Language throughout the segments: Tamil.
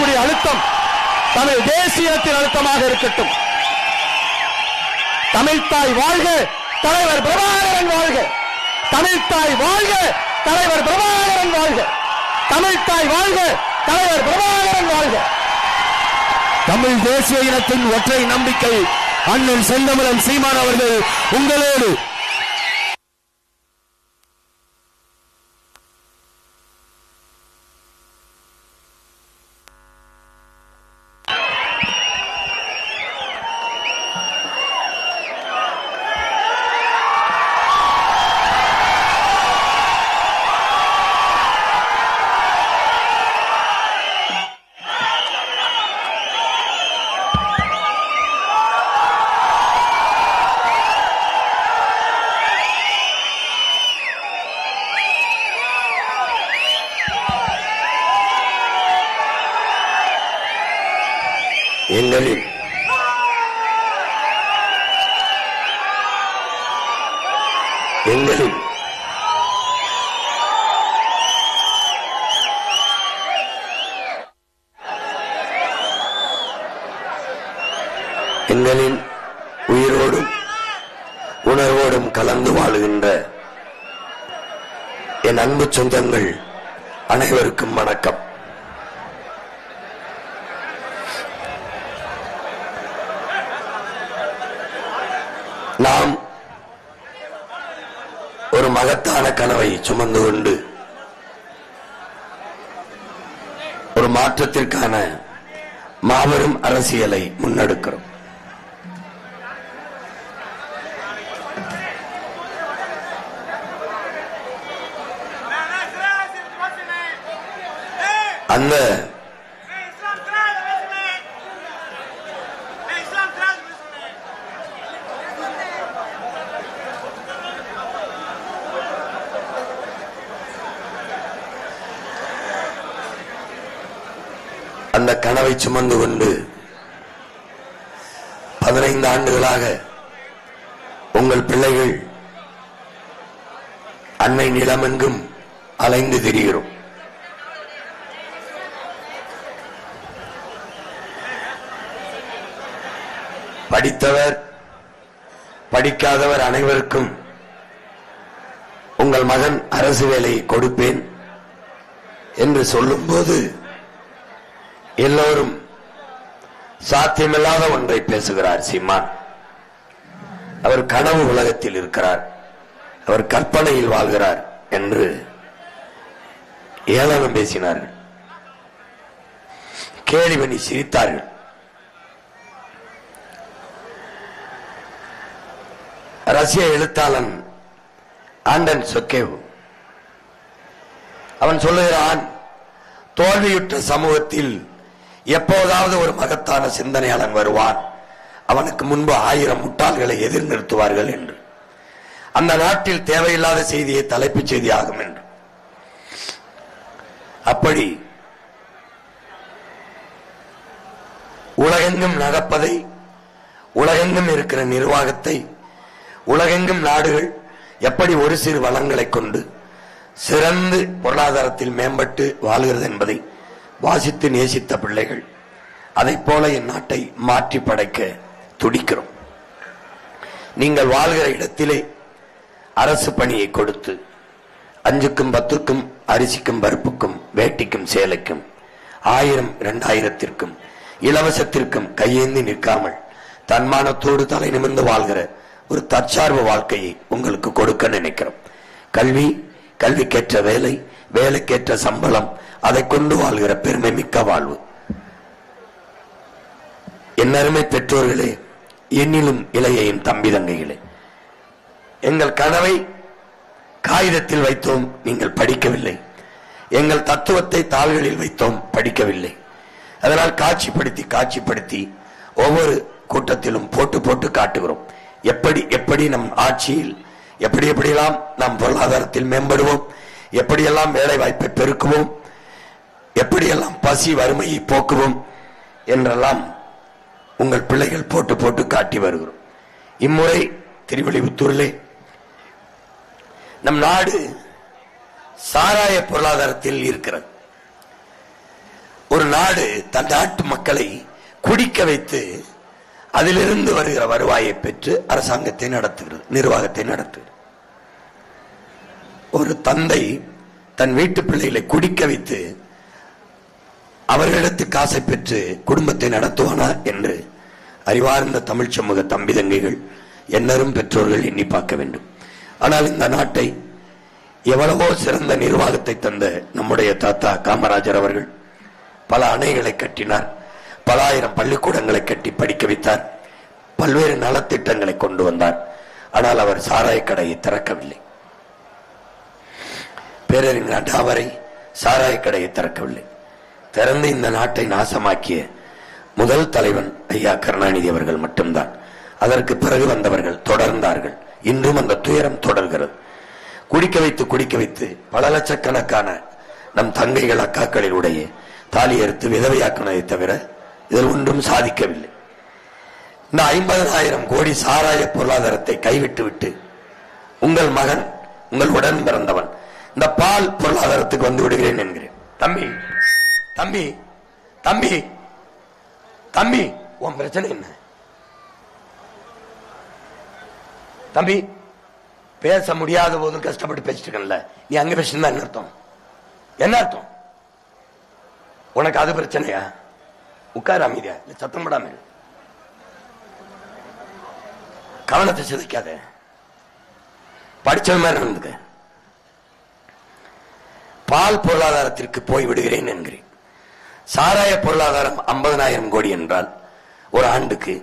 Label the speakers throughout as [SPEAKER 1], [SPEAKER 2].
[SPEAKER 1] கொடுக்கக்கூடிய அழுத்தம் தமிழ் தேசியத்தின் அழுத்தமாக இருக்கட்டும். தமிழ்த்தாய் வாழ்க, தலைவர் பிரபாகரன் வாழ்க. தமிழ்த்தாய் வாழ்க, தலைவர் பிரபாகரன் வாழ்க. தமிழ்த்தாய் வாழ்க, தலைவர் பிரபாகரன் வாழ்க. தமிழ் தேசிய இனத்தின் ஒற்றை நம்பிக்கை அண்ணன் செந்தமிழன் சீமான் அவர்கள் உங்களோடு.
[SPEAKER 2] எங்களின் உயிரோடும் உணர்வோடும் கலந்து வாழுகின்ற என் அன்பு சொந்தங்கள் அனைவருக்கும் வணக்கம். நாம் ஒரு மகத்தான கனவை சுமந்து கொண்டு ஒரு மாற்றத்திற்கான மாபெரும் அரசியலை முன்னெடுக்கிறோம். அந்த கனவை சுமந்து கொண்டு 15 ஆண்டுகளாக உங்கள் பிள்ளைகள் அன்னை நிலமெங்கும் அலைந்து திரிகிறோம். படித்தவர் படிக்காதவர் அனைவருக்கும் உங்கள் மகன் அரசு வேலையை கொடுப்பேன் என்று சொல்லும்போது எல்லோரும் சாத்தியமில்லாத ஒன்றை பேசுகிறார் சீமான். அவர் கனவு உலகத்தில் இருக்கிறார், அவர் கற்பனையில் வாழ்கிறார் என்று ஏளனம் பேசினார்கள், கேலி பண்ணி சிரித்தார்கள். ரஷ்ய எழுத்தாளன் ஆண்டன் சொக்கேவ் அவன் சொல்லுகிறான், தோல்வியுற்ற சமூகத்தில் எப்போதாவது ஒரு மகத்தான சிந்தனையாளன் வருவான், அவனுக்கு முன்பு 1000 முட்டாள்களை எதிர் நிறுத்துவார்கள் என்று. அந்த நாட்டில் தேவையில்லாத செய்தியை தலைப்புச் செய்தி ஆகும் என்று. அப்படி உலகெங்கும் நடப்பதை, உலகெங்கும் இருக்கிற நிர்வாகத்தை, உலகெங்கும் நாடுகள் எப்படி ஒரு சிறு வளங்களை கொண்டு சிறந்து பொருளாதாரத்தில் மேம்பட்டு வாழ்கிறது என்பதை வாசித்து நேசித்த பிள்ளைகள். அதை போல என் நாட்டை மாற்றி படைக்க துடிக்கிறோம். நீங்கள் வாழ்கிற இடத்திலே அரசு பணியை கொடுத்து 5க்கும் 10க்கும் அரிசிக்கும் பருப்புக்கும் வேட்டிக்கும் சேலைக்கும் 1000 2000த்திற்கும் இலவசத்திற்கும் கையேந்தி நிற்காமல் தன்மானத்தோடு தலை நிமிர்ந்து வாழ்கிற ஒரு தற்சார்பு வாழ்க்கையை உங்களுக்கு கொடுக்க நினைக்கிறோம். கல்வி, கல்விக்கேற்ற வேலை, வேலைக்கேற்ற சம்பளம், அதை கொண்டு வாழ்கிற பெருமை மிக்க வாழ்வு. என்னருமை பெற்றோர்களே, என்னிலும் இளையையும் தம்பி தங்கைகளே, எங்கள் கனவை காகிதத்தில் வைத்தோம், நீங்கள் படிக்கவில்லை. எங்கள் தத்துவத்தை தாள்களில் வைத்தோம், படிக்கவில்லை. அதனால் காட்சிப்படுத்தி ஒவ்வொரு கூட்டத்திலும் போட்டு காட்டுகிறோம். எப்படி நம் ஆட்சியில் எப்படியெல்லாம் நாம் பொருளாதாரத்தில் மேம்படுவோம், எப்படியெல்லாம் வேலை வாய்ப்பை பெருக்குவோம், எப்படியெல்லாம் பசி வறுமையை போக்குவோம் என்றெல்லாம் உங்கள் பிள்ளைகள் போட்டு காட்டி வருகிறோம். இம்முறை திருவிழிபுத்தூரிலே நம் நாடு சாராய பொருளாதாரத்தில் இருக்கிறது. ஒரு நாடு தன் நாட்டு மக்களை குடிக்க வைத்து அதிலிருந்து வருகிற வருவாயை பெற்று அரசாங்கத்தை நடத்துகிறது, நிர்வாகத்தை நடத்துகிறது. ஒரு தந்தை தன் வீட்டு பிள்ளைகளை குடிக்க வைத்து அவர்களிடத்து காசை பெற்று குடும்பத்தை நடத்துவானா என்று அறிவார்ந்த தமிழ் சமூக தம்பி தங்கைகள், என்னரும் பெற்றோர்கள் எண்ணி பார்க்க வேண்டும். ஆனால் இந்த நாட்டை எவ்வளவோ சிறந்த நிர்வாகத்தை தந்த நம்முடைய தாத்தா காமராஜர் அவர்கள் பல அணைகளை கட்டினார், பல ஆயிரம் பள்ளிக்கூடங்களை கட்டி படிக்க வைத்தார், பல்வேறு நலத்திட்டங்களை கொண்டு வந்தார். ஆனால் அவர் சாராய கடையை திறக்கவில்லை. பேரறிஞர் அண்ணாவரை சாராய கடையை திறக்கவில்லை. திறந்து இந்த நாட்டை நாசமாக்கிய முதல் தலைவன் ஐயா கருணாநிதி அவர்கள் மட்டும்தான். அதற்கு பிறகு வந்தவர்கள் தொடர்ந்தார்கள். இன்றும் அந்த துயரம் தொடர்கிறது. குடிக்க வைத்து பல லட்சக்கணக்கான நம் தங்கைகள் அக்காக்களினுடைய தாலி அறுத்து விதவையாக்கினதை தவிர இதில் ஒன்றும் சாதிக்கவில்லை. இந்த 50,000 கோடி சாராய பொருளாதாரத்தை கைவிட்டு விட்டு உங்கள் மகன், உங்கள் உடன் பிறந்தவன் இந்த பால் பொருளாதாரத்துக்கு வந்து விடுகிறேன் என்கிறேன். தம்பி தம்பி தம்பி தம்பி, உன் பிரச்சனை என்ன தம்பி? பேச முடியாத போதும் கஷ்டப்பட்டு பேசிட்டு இருக்கல, நீ அங்க பேசினா என்ன அர்த்தம்? என்ன அர்த்தம்? உனக்கு அது பிரச்சனையா? உட்கார அமைதியா, இல்ல சத்தம் படாம கவனத்தை சிதைக்காத, படிச்ச மாதிரி நடந்துக்க. பால் பொருளாதாரத்திற்கு போய் விடுகிறேன் என்கிறேன். சாராய பொருளாதாரம் 50,000 கோடி என்றால் ஒரு ஆண்டுக்கு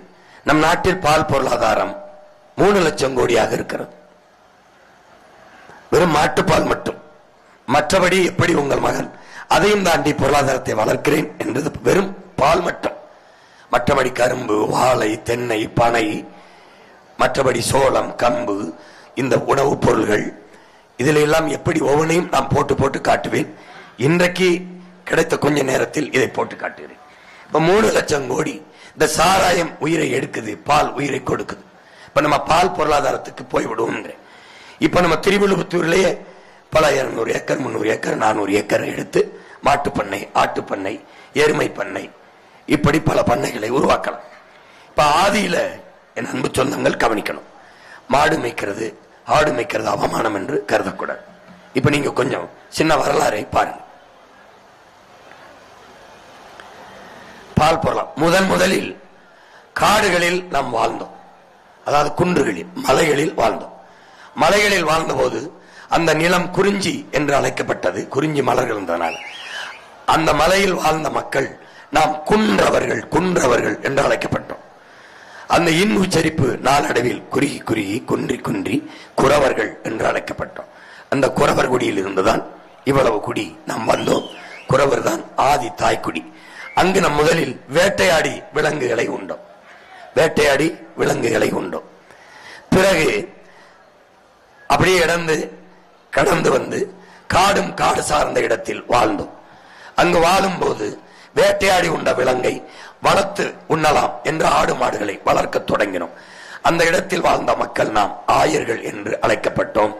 [SPEAKER 2] நம் நாட்டில் பால் பொருளாதாரம் 3 லட்சம் கோடியாக இருக்கிறது. வெறும் மாட்டுப்பால் மட்டும். மற்றபடி எப்படி உங்கள் மகன் அதையும் தாண்டி பொருளாதாரத்தை வளர்க்கிறேன் என்றது வெறும் பால் மட்டும். மற்றபடி கரும்பு, வாழை, தென்னை, பனை, மற்றபடி சோளம், கம்பு, இந்த உணவுப் பொருள்கள், இதில் எல்லாம் எப்படி ஒவ்வொன்றையும் நான் போட்டு போட்டு காட்டுவேன். இன்றைக்கு கிடைத்த கொஞ்ச நேரத்தில் இதை போட்டு காட்டுகிறேன். இப்ப 3 லட்சம் கோடி. இந்த சாராயம் உயிரை எடுக்குது, பால் உயிரை கொடுக்குது. இப்ப நம்ம பால் பொருளாதாரத்துக்கு போய்விடுவோம். இப்ப நம்ம திருவிழுப்புத்தூர்லயே பல 200 ஏக்கர், 300 ஏக்கர், 400 ஏக்கர் எடுத்து மாட்டு பண்ணை, ஆட்டு பண்ணை, எருமை பண்ணை, இப்படி பல பண்ணைகளை உருவாக்கலாம். இப்ப ஆதியில என் அன்பு சொந்தங்கள் கவனிக்கணும், மாடு மேய்க்கிறது, ஆடு மேய்க்கிறது அவமானம் என்று கருதக்கூடாது. இப்ப நீங்க கொஞ்சம் சின்ன வரலாறை பாருங்க. பால் பொருளாம் முதலில் காடுகளில் நாம் வாழ்ந்தோம். அதாவது குன்றுகளில், மலைகளில் வாழ்ந்தோம். மலைகளில் வாழ்ந்த போது அந்த நிலம் குறிஞ்சி என்று அழைக்கப்பட்டது. குறிஞ்சி மலர்கள் இருந்ததனால அந்த மலையில் வாழ்ந்த மக்கள் நாம் குன்றவர்கள் என்று அழைக்கப்பட்டோம். அந்த இன் உச்சரிப்பு நாளடைவில் குறுகி குன்றி குறவர்கள் என்று அழைக்கப்பட்டோம். அந்த குறவர் குடியில் இருந்துதான் இவ்வளவு குடி நாம் வந்தோம். குறவர் தான் ஆதி தாய்க்குடி. அங்கு நம் முதலில் வேட்டையாடி விலங்குகளை உண்டோம். பிறகு அப்படியே கடந்து வந்து காடு சார்ந்த இடத்தில் வாழ்ந்தோம். அங்கு வாழும் போது வேட்டையாடி உண்ட விலங்கை வளர்த்து உண்ணலாம் என்று ஆடு மாடுகளை வளர்க்க தொடங்கினோம். அந்த இடத்தில் வாழ்ந்த மக்கள் நாம் ஆயர்கள் என்று அழைக்கப்பட்டோம்,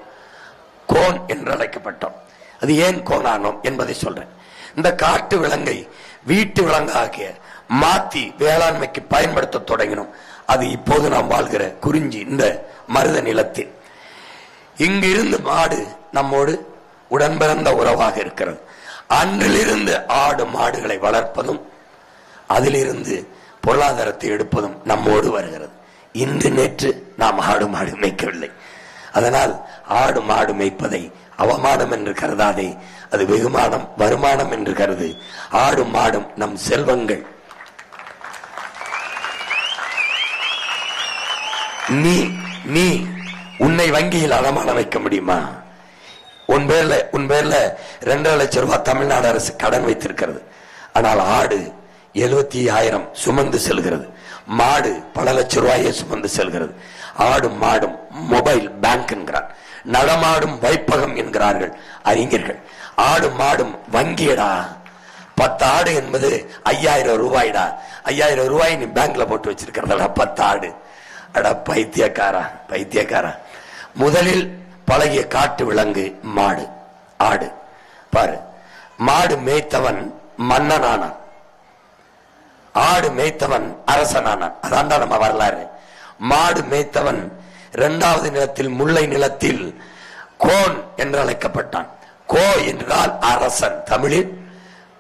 [SPEAKER 2] கோன் என்று அழைக்கப்பட்டோம். அது ஏன் கோனானோம் என்பதை சொல்றேன். இந்த காட்டு விலங்கை வீட்டு விலங்காகிய மாத்தி வேளாண்மைக்கு பயன்படுத்த தொடங்கினோம். அது இப்போது நாம் வாழ்கிற குறிஞ்சி இந்த மருத நிலத்தில். இங்கு இருந்து மாடு நம்மோடு உடன்பிறந்த உறவாக இருக்கிறது. அன்றிலிருந்து ஆடு மாடுகளை வளர்ப்பதும் அதிலிருந்து பொருளாதாரத்தை எடுப்பதும் நம்மோடு வருகிறது. இன்று நேற்று நாம் ஆடு மாடு மேய்க்கவில்லை. அதனால் ஆடு மாடு மேய்ப்பதை அவமானம் என்று கருதாதே, அது வெகுமானம், வருமானம் என்று கருது. ஆடும் மாடும் நம் செல்வங்கள். நீ உன்னை வங்கியில் அடமானம் வைக்க முடியுமா? உன் பேர்ல 2.5 லட்சம் ரூபாய் தமிழ்நாடு அரசு கடன் வைத்திருக்கிறது. ஆனால் ஆடு 75,000 சுமந்து செல்கிறது. மாடு பல லட்சம் ரூபாயை சுமந்து செல்கிறது. ஆடும் மாடும் மொபைல் பேங்க் என்கிறார், நடமாடும் வைப்பகம் என்கிறார்கள் அறிஞர்கள். ஆடும் மாடும் வங்கியடா. 10 ஆடு என்பது 5,000 ரூபாய்டா. 5,000 ரூபாய் நீ பேங்க்ல போட்டு வச்சிருக்கிறதா 10 ஆடு? அட பைத்தியக்காரா. முதலில் பழகிய காட்டு விலங்கு மாடு, ஆடு. பாரு, மாடு மேய்த்தவன் மன்னனானான். ஆடு மேய்த்தவன் அரசனானான். அதான்டா நம்ம வரலாறு. மாடு மேய்த்தவன் இரண்டாவது நிலத்தில் முல்லை நிலத்தில் கோன் என்று அழைக்கப்பட்டான். கோ என்றால் அரசன். தமிழில்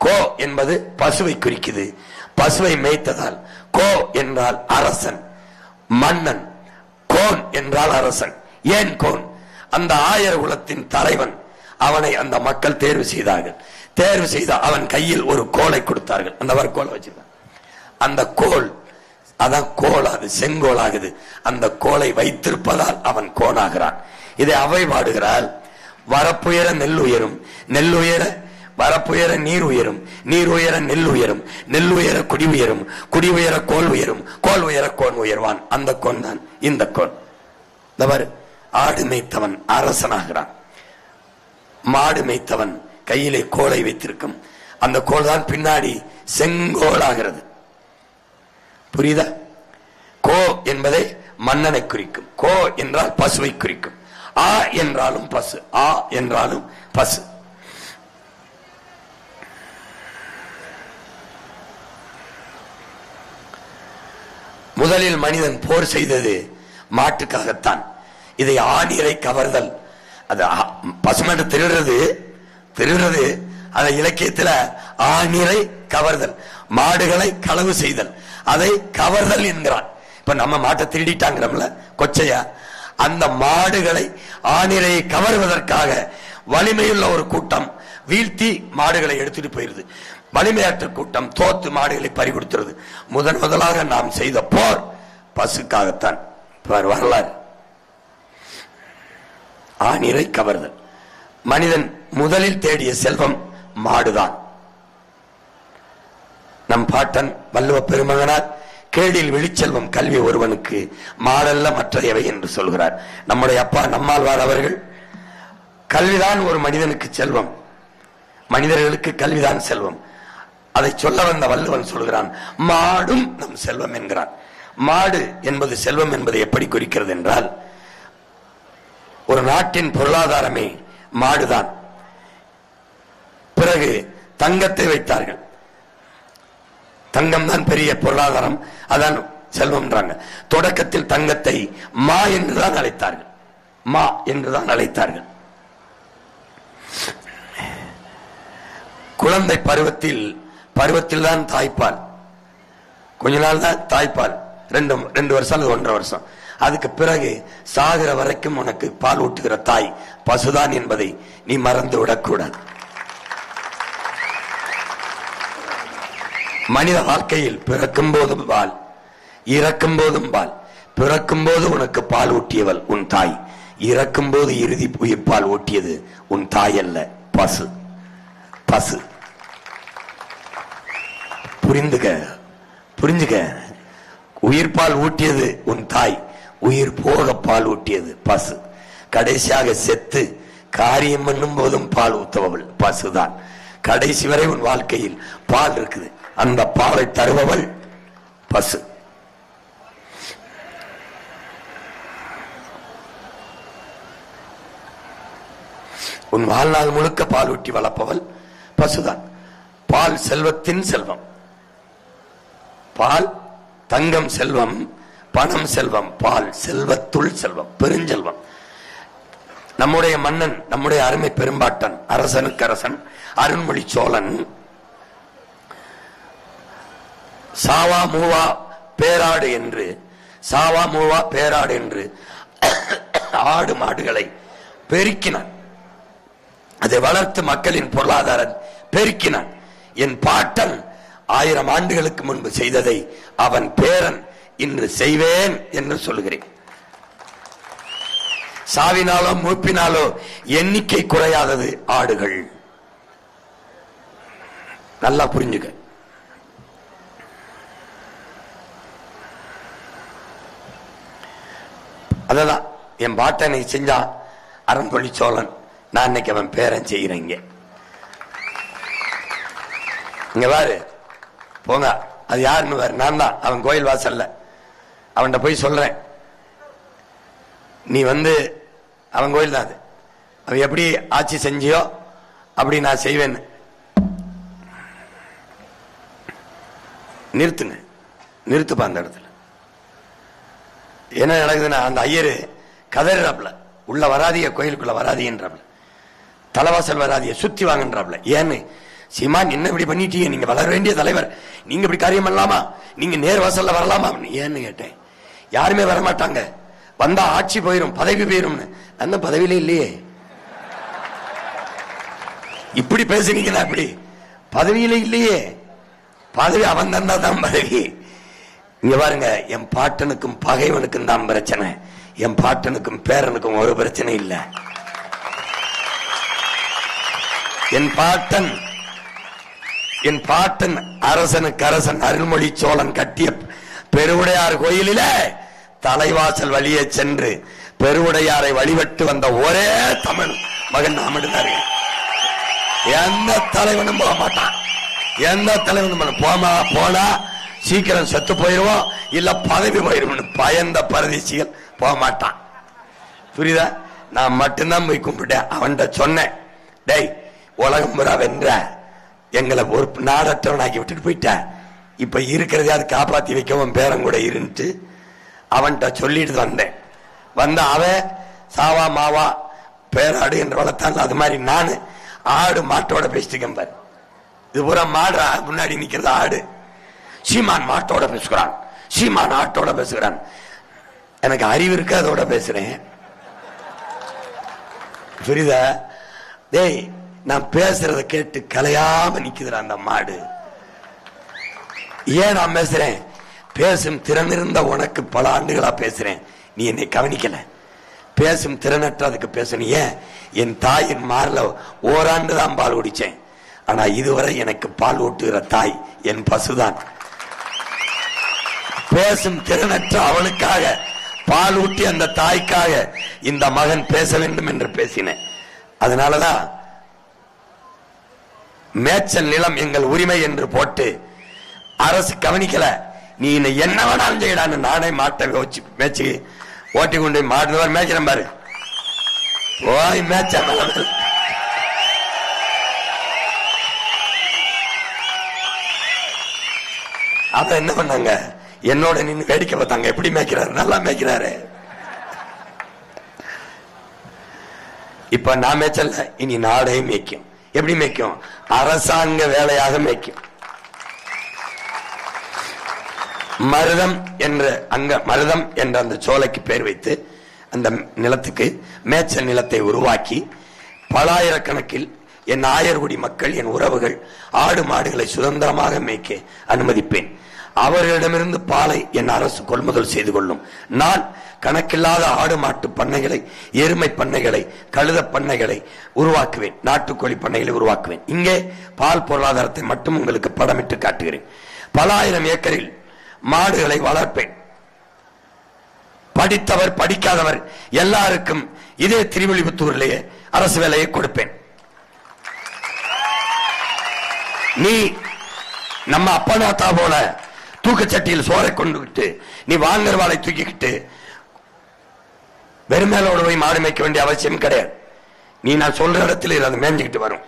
[SPEAKER 2] கோ என்பது பசுவை குறிக்குது. பசுவை மேய்த்ததால் கோ என்றால் அரசன், மன்னன். கோன் என்றால் அரசன். ஏன் கோன்? அந்த ஆயர் குலத்தின் தலைவன். அவனை அந்த மக்கள் தேர்வு செய்தார்கள். தேர்வு செய்த அவன் கையில் ஒரு கோலை கொடுத்தார்கள். அந்த கோலை வச்சிருக்கான். அந்த கோல் அதான் கோல், அது செங்கோல் ஆகுது. அந்த கோலை வைத்திருப்பதால் அவன் கோனாகிறான். இதை அவை பாடுகிறாள். வரப்புயர நெல் உயரும், நெல் உயர வரப்புயர நீர் உயரும், நீர் உயர நெல் உயரும், நெல் உயர குடி உயரும், குடி உயர கோல் உயரும், கோல் உயர கோன் உயர்வான். அந்த கோன் தான் இந்த கோன். ஆடு மேய்த்தவன் அரசனாகிறான். மாடு மேய்த்தவன் கையிலே கோலை வைத்திருக்கும். அந்த கோல் தான் பின்னாடி செங்கோலாகிறது. புரியுதா? கோ என்பதை மன்னனை குறிக்கும். கோ என்றால் பசுவை குறிக்கும். ஆ என்றாலும் பசு, ஆ என்றாலும் பசு. முதலில் மனிதன் போர் செய்தது மாட்டுக்காகத்தான். இதை ஆணிரை கவர்தல், அது பசுமாட்டு திருடுறது அந்த இலக்கியத்தில் ஆணிரை கவர்தல், மாடுகளை களவு செய்தல், அதை கவர்தல் என்கிறான். இப்ப நம்ம மாட்டை திருடிட்டாங்கிறோம்ல கொச்சையா, அந்த மாடுகளை ஆணிரையை கவர்வதற்காக வலிமையுள்ள ஒரு கூட்டம் வீழ்த்தி மாடுகளை எடுத்துட்டு போயிருது. வலிமையற்ற கூட்டம் தோத்து மாடுகளை பறிகொடுத்துறது. முதலாக நாம் செய்த போர் பசுக்காகத்தான். வரலாறு. ஆணிரை கவர்தல். மனிதன் முதலில் தேடிய செல்வம் மாடுதான். நம் பாட்டன் வள்ளுவ பெருமகனார் கேடில் விழிச்செல்வம் கல்வி ஒருவனுக்கு மாடல்ல மற்றையவை என்று சொல்கிறார். நம்முடைய அப்பா நம்மாழ்வார் அவர்கள் கல்விதான் ஒரு மனிதனுக்கு செல்வம், மனிதர்களுக்கு கல்விதான் செல்வம். அதை சொல்ல வந்த வள்ளுவன் சொல்கிறான், மாடும் நம் செல்வம் என்கிறான். மாடு என்பது செல்வம் என்பதை எப்படி குறிக்கிறது என்றால், ஒரு நாட்டின் பொருளாதாரமே மாடுதான். பிறகு தங்கத்தை வைத்தார்கள். தங்கம் தான் பெரிய பொருளாதாரம், அதான் செல்வம்ன்றாங்க. தொடக்கத்தில் தங்கத்தை மா என்றுதான் அழைத்தார்கள். மா என்றுதான் அழைத்தார்கள். குழந்தை பருவத்தில் தான் தாய்ப்பால், கொஞ்ச நாள் தான் தாய்ப்பால், 2 வருஷம் அல்லது 1.5 வருஷம். அதுக்கு பிறகு சாகிற வரைக்கும் உனக்கு பால் ஊட்டுகிற தாய் பசுதான் என்பதை நீ மறந்து விடக்கூடாது. மனித வாழ்க்கையில் பிறக்கும் போதும் பால், இறக்கும் போதும் பால். பிறக்கும் போது உனக்கு பால் ஊட்டியவள் உன் தாய், இறக்கும் போது இறுதி உயிர்ப்பால் ஊட்டியது உன் தாய் அல்ல, பசு. பசு புரிஞ்சுக. உயிர்ப்பால் ஊட்டியது உன் தாய், உயிர் போக பால் ஊட்டியது பசு. கடைசியாக செத்து காரியம் பண்ணும் போதும் பால் ஊத்தவள் பசுதான். கடைசி வரை உன் வாழ்க்கையில் பால் இருக்குது, அந்த பாலை தருபவள் பசு. உன் வாழ்நாள் முழுக்க பால் ஊட்டி வளர்ப்பவள் பசுதான். பால் செல்வத்தின் செல்வம். பால் தங்கம் செல்வம், பணம் செல்வம், பால் செல்வத்துள் செல்வம், பெருஞ்செல்வம். நம்முடைய மன்னன், நம்முடைய அருமை பெரும்பாட்டன், அரசனுக்கு அரசன் அருண்மொழி சோழன் சாவா மூவா பேராடு என்று ஆடு மாடுகளை பெருக்கினான். அதை வளர்த்து மக்களின் பொருளாதார பெருக்கினான். என் பாட்டன் 1000 ஆண்டுகளுக்கு முன்பு செய்ததை அவன் பேரன் இன்று செய்வேன் என்று சொல்கிறேன். சாவினாலோ மூப்பினாலோ எண்ணிக்கை குறையாதது ஆடுகள். நல்லா புரிஞ்சுக்க. அததான் என் பாட்டனை செஞ்சா அருண்மொழி சோழன், நான் இன்னைக்கு அவன் பேரன் செய்கிறேங்க. இங்க பாரு, போங்க, அது யாருன்னு பாரு, நான் தான். அவன் கோயில் வாசல்ல அவன்கிட்ட போய் சொல்றேன், நீ அவன் கோயில் தான் அது, அவன் எப்படி ஆட்சி செஞ்சியோ அப்படி நான் செய்வேன். நிறுத்துங்க, நிறுத்துப்பா அந்த இடத்துல. என்ன நடக்குதுன்னா, அந்த ஐயரு கதறாப்ல, உள்ள வராதிய, கோயிலுக்குள்ள வராதியன்றாப்ல, தலைவாசல் வராதிய, சுத்தி வாங்கன்றாப்ல. ஏன்னு, சீமான் என்ன இப்படி பண்ணிட்டீங்க, நீங்க வளர வேண்டிய தலைவர், நீங்க இப்படி காரியம் பண்ணலாமா, நீங்க நேர் வாசல்ல வரலாமா ஏன்னு கேட்டேன். யாருமே வரமாட்டாங்க, வந்தா ஆட்சி போயிரும், பதவி போயிரும். அந்த பதவியில இல்லையே, இப்படி பேசுனீங்களா, இப்படி பதவியில இல்லையே, பதவி அவன் தந்தா தான் பதவி. இங்க பாருங்க, என் பாட்டனுக்கும் பகைவனுக்கும் தான் பிரச்சனை, என் பாட்டனுக்கும் பேரனுக்கும் ஒரு பிரச்சனை இல்லை. என் பாட்டன் அரசனுக்கு அரசன் அருள்மொழி சோழன் கட்டிய பெருவுடையார் கோயிலில தலைவாசல் வழியே சென்று பெருவுடையாரை வழிபட்டு வந்த ஒரே தமிழ் மகன் நாமடுதாரு. எந்த தலைவனும் போக மாட்டான், எந்த தலைவனும் போனா சீக்கிரம் செத்து போயிருவோம், இல்ல பதவி போயிருவோம் பயந்த பரதேசிகள் போக மாட்டான். புரியுதா? நான் மட்டும்தான் போய் கும்பிட்டேன். அவன்கிட்ட சொன்னேன், டேய் உலகம் புறா வென்ற எங்களை ஒரு நாடற்றவனாக்கி விட்டுட்டு போயிட்ட, இப்ப இருக்கிறதையாவது காப்பாத்தி வைக்கவும் பேரம் கூட இருந்துட்டு அவன்கிட்ட சொல்லிட்டு வந்தேன். வந்த அவன் சாவா மாவா பேராடு என்று வளர்த்தான், அது மாதிரி நானு ஆடு மாட்டோட பேசிட்டு பாரு. இது பூரா மாடு முன்னாடி நிக்கிறது ஆடு. சீமான் மாட்டோட பேசுகிறான், சீமான் ஆட்டோட பேசுகிறான். எனக்கு அறிவு இருக்கு, அதோட பேசுறேன். புரியுதா? டேய், நான் பேசுறத கேட்டு கலையாம நிக்குதுடா அந்த மாடு. ஏன் நான் பேசுறேன்? பேசும் திறன் இருந்த உனக்கு பல ஆண்டுகளா பேசுறேன், நீ என்னை கவனிக்கல. பேசும் திறனற்ற அதுக்கு பேசணும். ஏன்? என் தாயின் மார்ல ஓராண்டு தான் பால் குடிச்சேன், ஆனா இதுவரை எனக்கு பால் ஊட்டுகிற தாய் என் பசுதான். பேசும் திறனற்ற அவளுக்காக பால் ஊட்டி அந்த தாய்க்காக இந்த மகன் பேச வேண்டும் என்று பேசினேன். அதனாலதான் மேய்ச்சல் நிலம் எங்கள் உரிமை என்று போட்டு அரசு கவனிக்கல. நீ என்ன வேணாலும் செய்யடான்னு நானே மாட்டை வச்சு மேய்ச்சி ஓட்டி கொண்டு மாடுவர் மேய்க்கிறேன் பாரு, போய் மேய்ச்ச. அத என்ன பண்ணாங்க, என்னோட நின்று வேடிக்கை பார்த்தாங்க, எப்படி மேய்க்கிறாரு, நல்லா மேய்க்கிறாரு. இப்ப நான் மேய்ச்சல, இனி நாடே மேய்க்கும். எப்படி மேய்க்கும்? அரசாங்க வேலையாக மேய்க்கும். மருதம் என்ற அந்த சோலைக்கு பேர் வைத்து அந்த நிலத்துக்கு மேய்ச்சல் நிலத்தை உருவாக்கி பலாயிரக்கணக்கில் என் ஆயர்குடி மக்கள், என் உறவுகள் ஆடு மாடுகளை சுதந்திரமாக மேய்க்க அனுமதிப்பேன். அவர்களிடமிருந்து பாலை என் அரசு கொள்முதல் செய்து கொள்ளும். நான் கணக்கில்லாத ஆடு மாட்டு பண்ணைகளை, எருமை பண்ணைகளை, கழுத பண்ணைகளை உருவாக்குவேன், நாட்டுக்கோழி பண்ணைகளை உருவாக்குவேன். இங்கே பால் பொருளாதாரத்தை மட்டும் உங்களுக்கு படமிட்டு காட்டுகிறேன். பல ஆயிரம் ஏக்கரில் மாடுகளை வளர்ப்பேன். படித்தவர் படிக்காதவர் எல்லாருக்கும் இதே திருவிழிபுத்தூரிலேயே அரசு வேலையை கொடுப்பேன். நீ நம்ம அப்பனாத்தா போல தூக்கச்சட்டியில் சோறை கொண்டு விட்டு நீ வாங்குற வாழை தூக்கிக்கிட்டு வெறுமேலோடு போய் மாடு மேய்க்க வேண்டிய அவசியம் கிடையாது. நீ நான் சொல்ற இடத்துல அது மேய்ஞ்சுக்கிட்டு வரும்.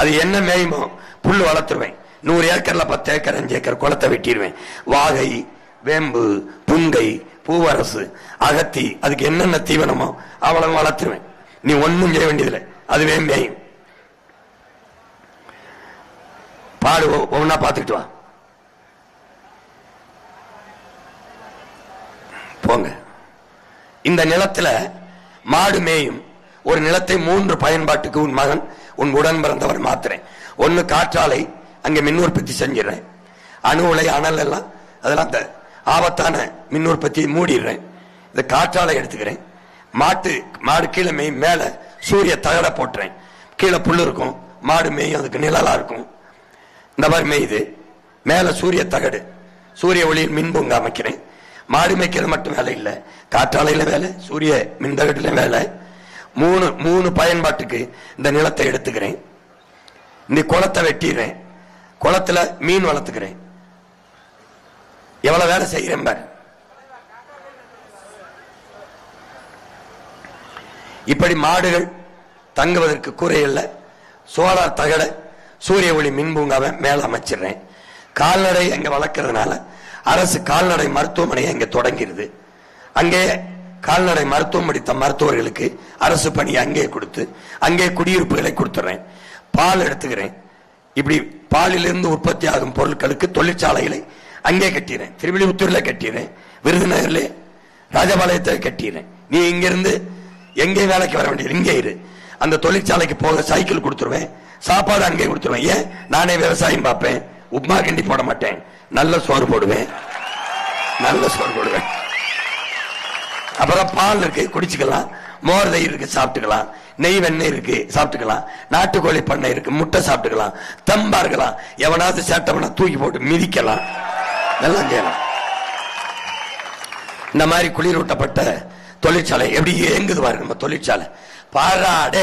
[SPEAKER 2] அது என்ன மேயுமோ புல்லு வளர்த்துருவேன். 100 ஏக்கர்ல 10 ஏக்கர் 5 ஏக்கர் குளத்தை வெட்டிடுவேன். வாகை, வேம்பு, புங்கை, பூவரசு, அகத்தி, அதுக்கு என்னென்ன தீவனமோ அவ்வளவு வளர்த்துருவேன். நீ ஒன்னும் செய்ய வேண்டியதில்லை, அதுவே மேயும். பாடு ஒவ்வொன்னா பார்த்துக்கிட்டு வா. போங்க. இந்த நிலத்துல மாடு மேயும் ஒரு நிலத்தை 3 பயன்பாட்டுக்கு உன் மகன், உன் உடன் பிறந்தவர் மாத்துறேன். ஒன்னு காற்றாலை, அங்க மின் உற்பத்தி செஞ்சிடறேன். அணு உலை, அனல் எல்லாம் அதெல்லாம் அந்த ஆபத்தான மின் உற்பத்தியை மூடிடுறேன். இந்த காற்றாலை எடுத்துக்கிறேன். மாடு கீழே மேய், மேல சூரிய தகட போட்டுறேன். கீழே புல்லு இருக்கும், மாடு மேயும், அதுக்கு நிழலா இருக்கும். இந்த மாதிரி மேயுது. மேல சூரிய தகடு, சூரிய ஒளியில் மின் பூங்கா அமைக்கிறேன். மாடு மேய்க்கிறது மட்டும் வேலை இல்லை, காற்றாலையில வேலை, சூரிய மின் தகட்டுல வேலை. 3 பயன்பாட்டுக்கு இந்த நிலத்தை எடுத்துக்கிறேன். இந்த குளத்தை வெட்டிடுறேன். குளத்துல மீன் வளர்த்துக்கிறேன். எவ்வளவு வேலை செய்கிறேன் பாரு. இப்படி மாடுகள் தங்குவதற்கு கூரை இல்லை, சோலார் தகட, சூரிய ஒளி மின் பூங்காவை மேல அமைச்சிடுறேன். கால்நடை அங்க வளர்க்கறதுனால அரசு கால்நடை மருத்துவமனையை அங்க தொடங்கிருது. அங்கே கால்நடை மருத்துவம் படித்த மருத்துவர்களுக்கு அரசு பணி அங்கே கொடுத்து அங்கே குடியிருப்புகளை கொடுத்துறேன். பால் எடுத்துக்கிறேன். இப்படி பாலிலிருந்து உற்பத்தி ஆகும் பொருட்களுக்கு தொழிற்சாலைகளை அங்கே கட்டிடுறேன். திருவிழிபுத்தூர்ல கட்டிடுறேன், விருதுநகர்ல ராஜபாளையத்தில் கட்டிடுறேன். நீ இங்கிருந்து எங்கே வேலைக்கு வர வேண்டியது, இங்கே இரு. அந்த தொழிற்சாலைக்கு போக சைக்கிள் கொடுத்துருவேன், சாப்பாடு அங்கே கொடுத்துருவேன். ஏன், நானே விவசாயம் பார்ப்பேன், உப்மா கிண்டி போட மாட்டேன், நல்ல சோறு போடுவேன், நல்ல சோறு போடுவேன். அப்புறம் பால் இருக்கு குடிச்சுக்கலாம், மோர் தயிர் இருக்கு சாப்பிட்டுக்கலாம், நெய் வெண்ணெய் இருக்கு சாப்பிட்டுக்கலாம், நாட்டுக்கோழி பண்ணை இருக்கு முட்டை சாப்பிட்டுக்கலாம், தம்பா இருக்கலாம், எவனாவது சேட்டவனா தூக்கி போட்டு மிதிக்கலாம், எல்லாம் செய்யலாம். இந்த மாதிரி குளிரூட்டப்பட்ட தொழிற்சாலை எப்படி எங்குது பாருங்க நம்ம தொழிற்சாலை. பாரா டே,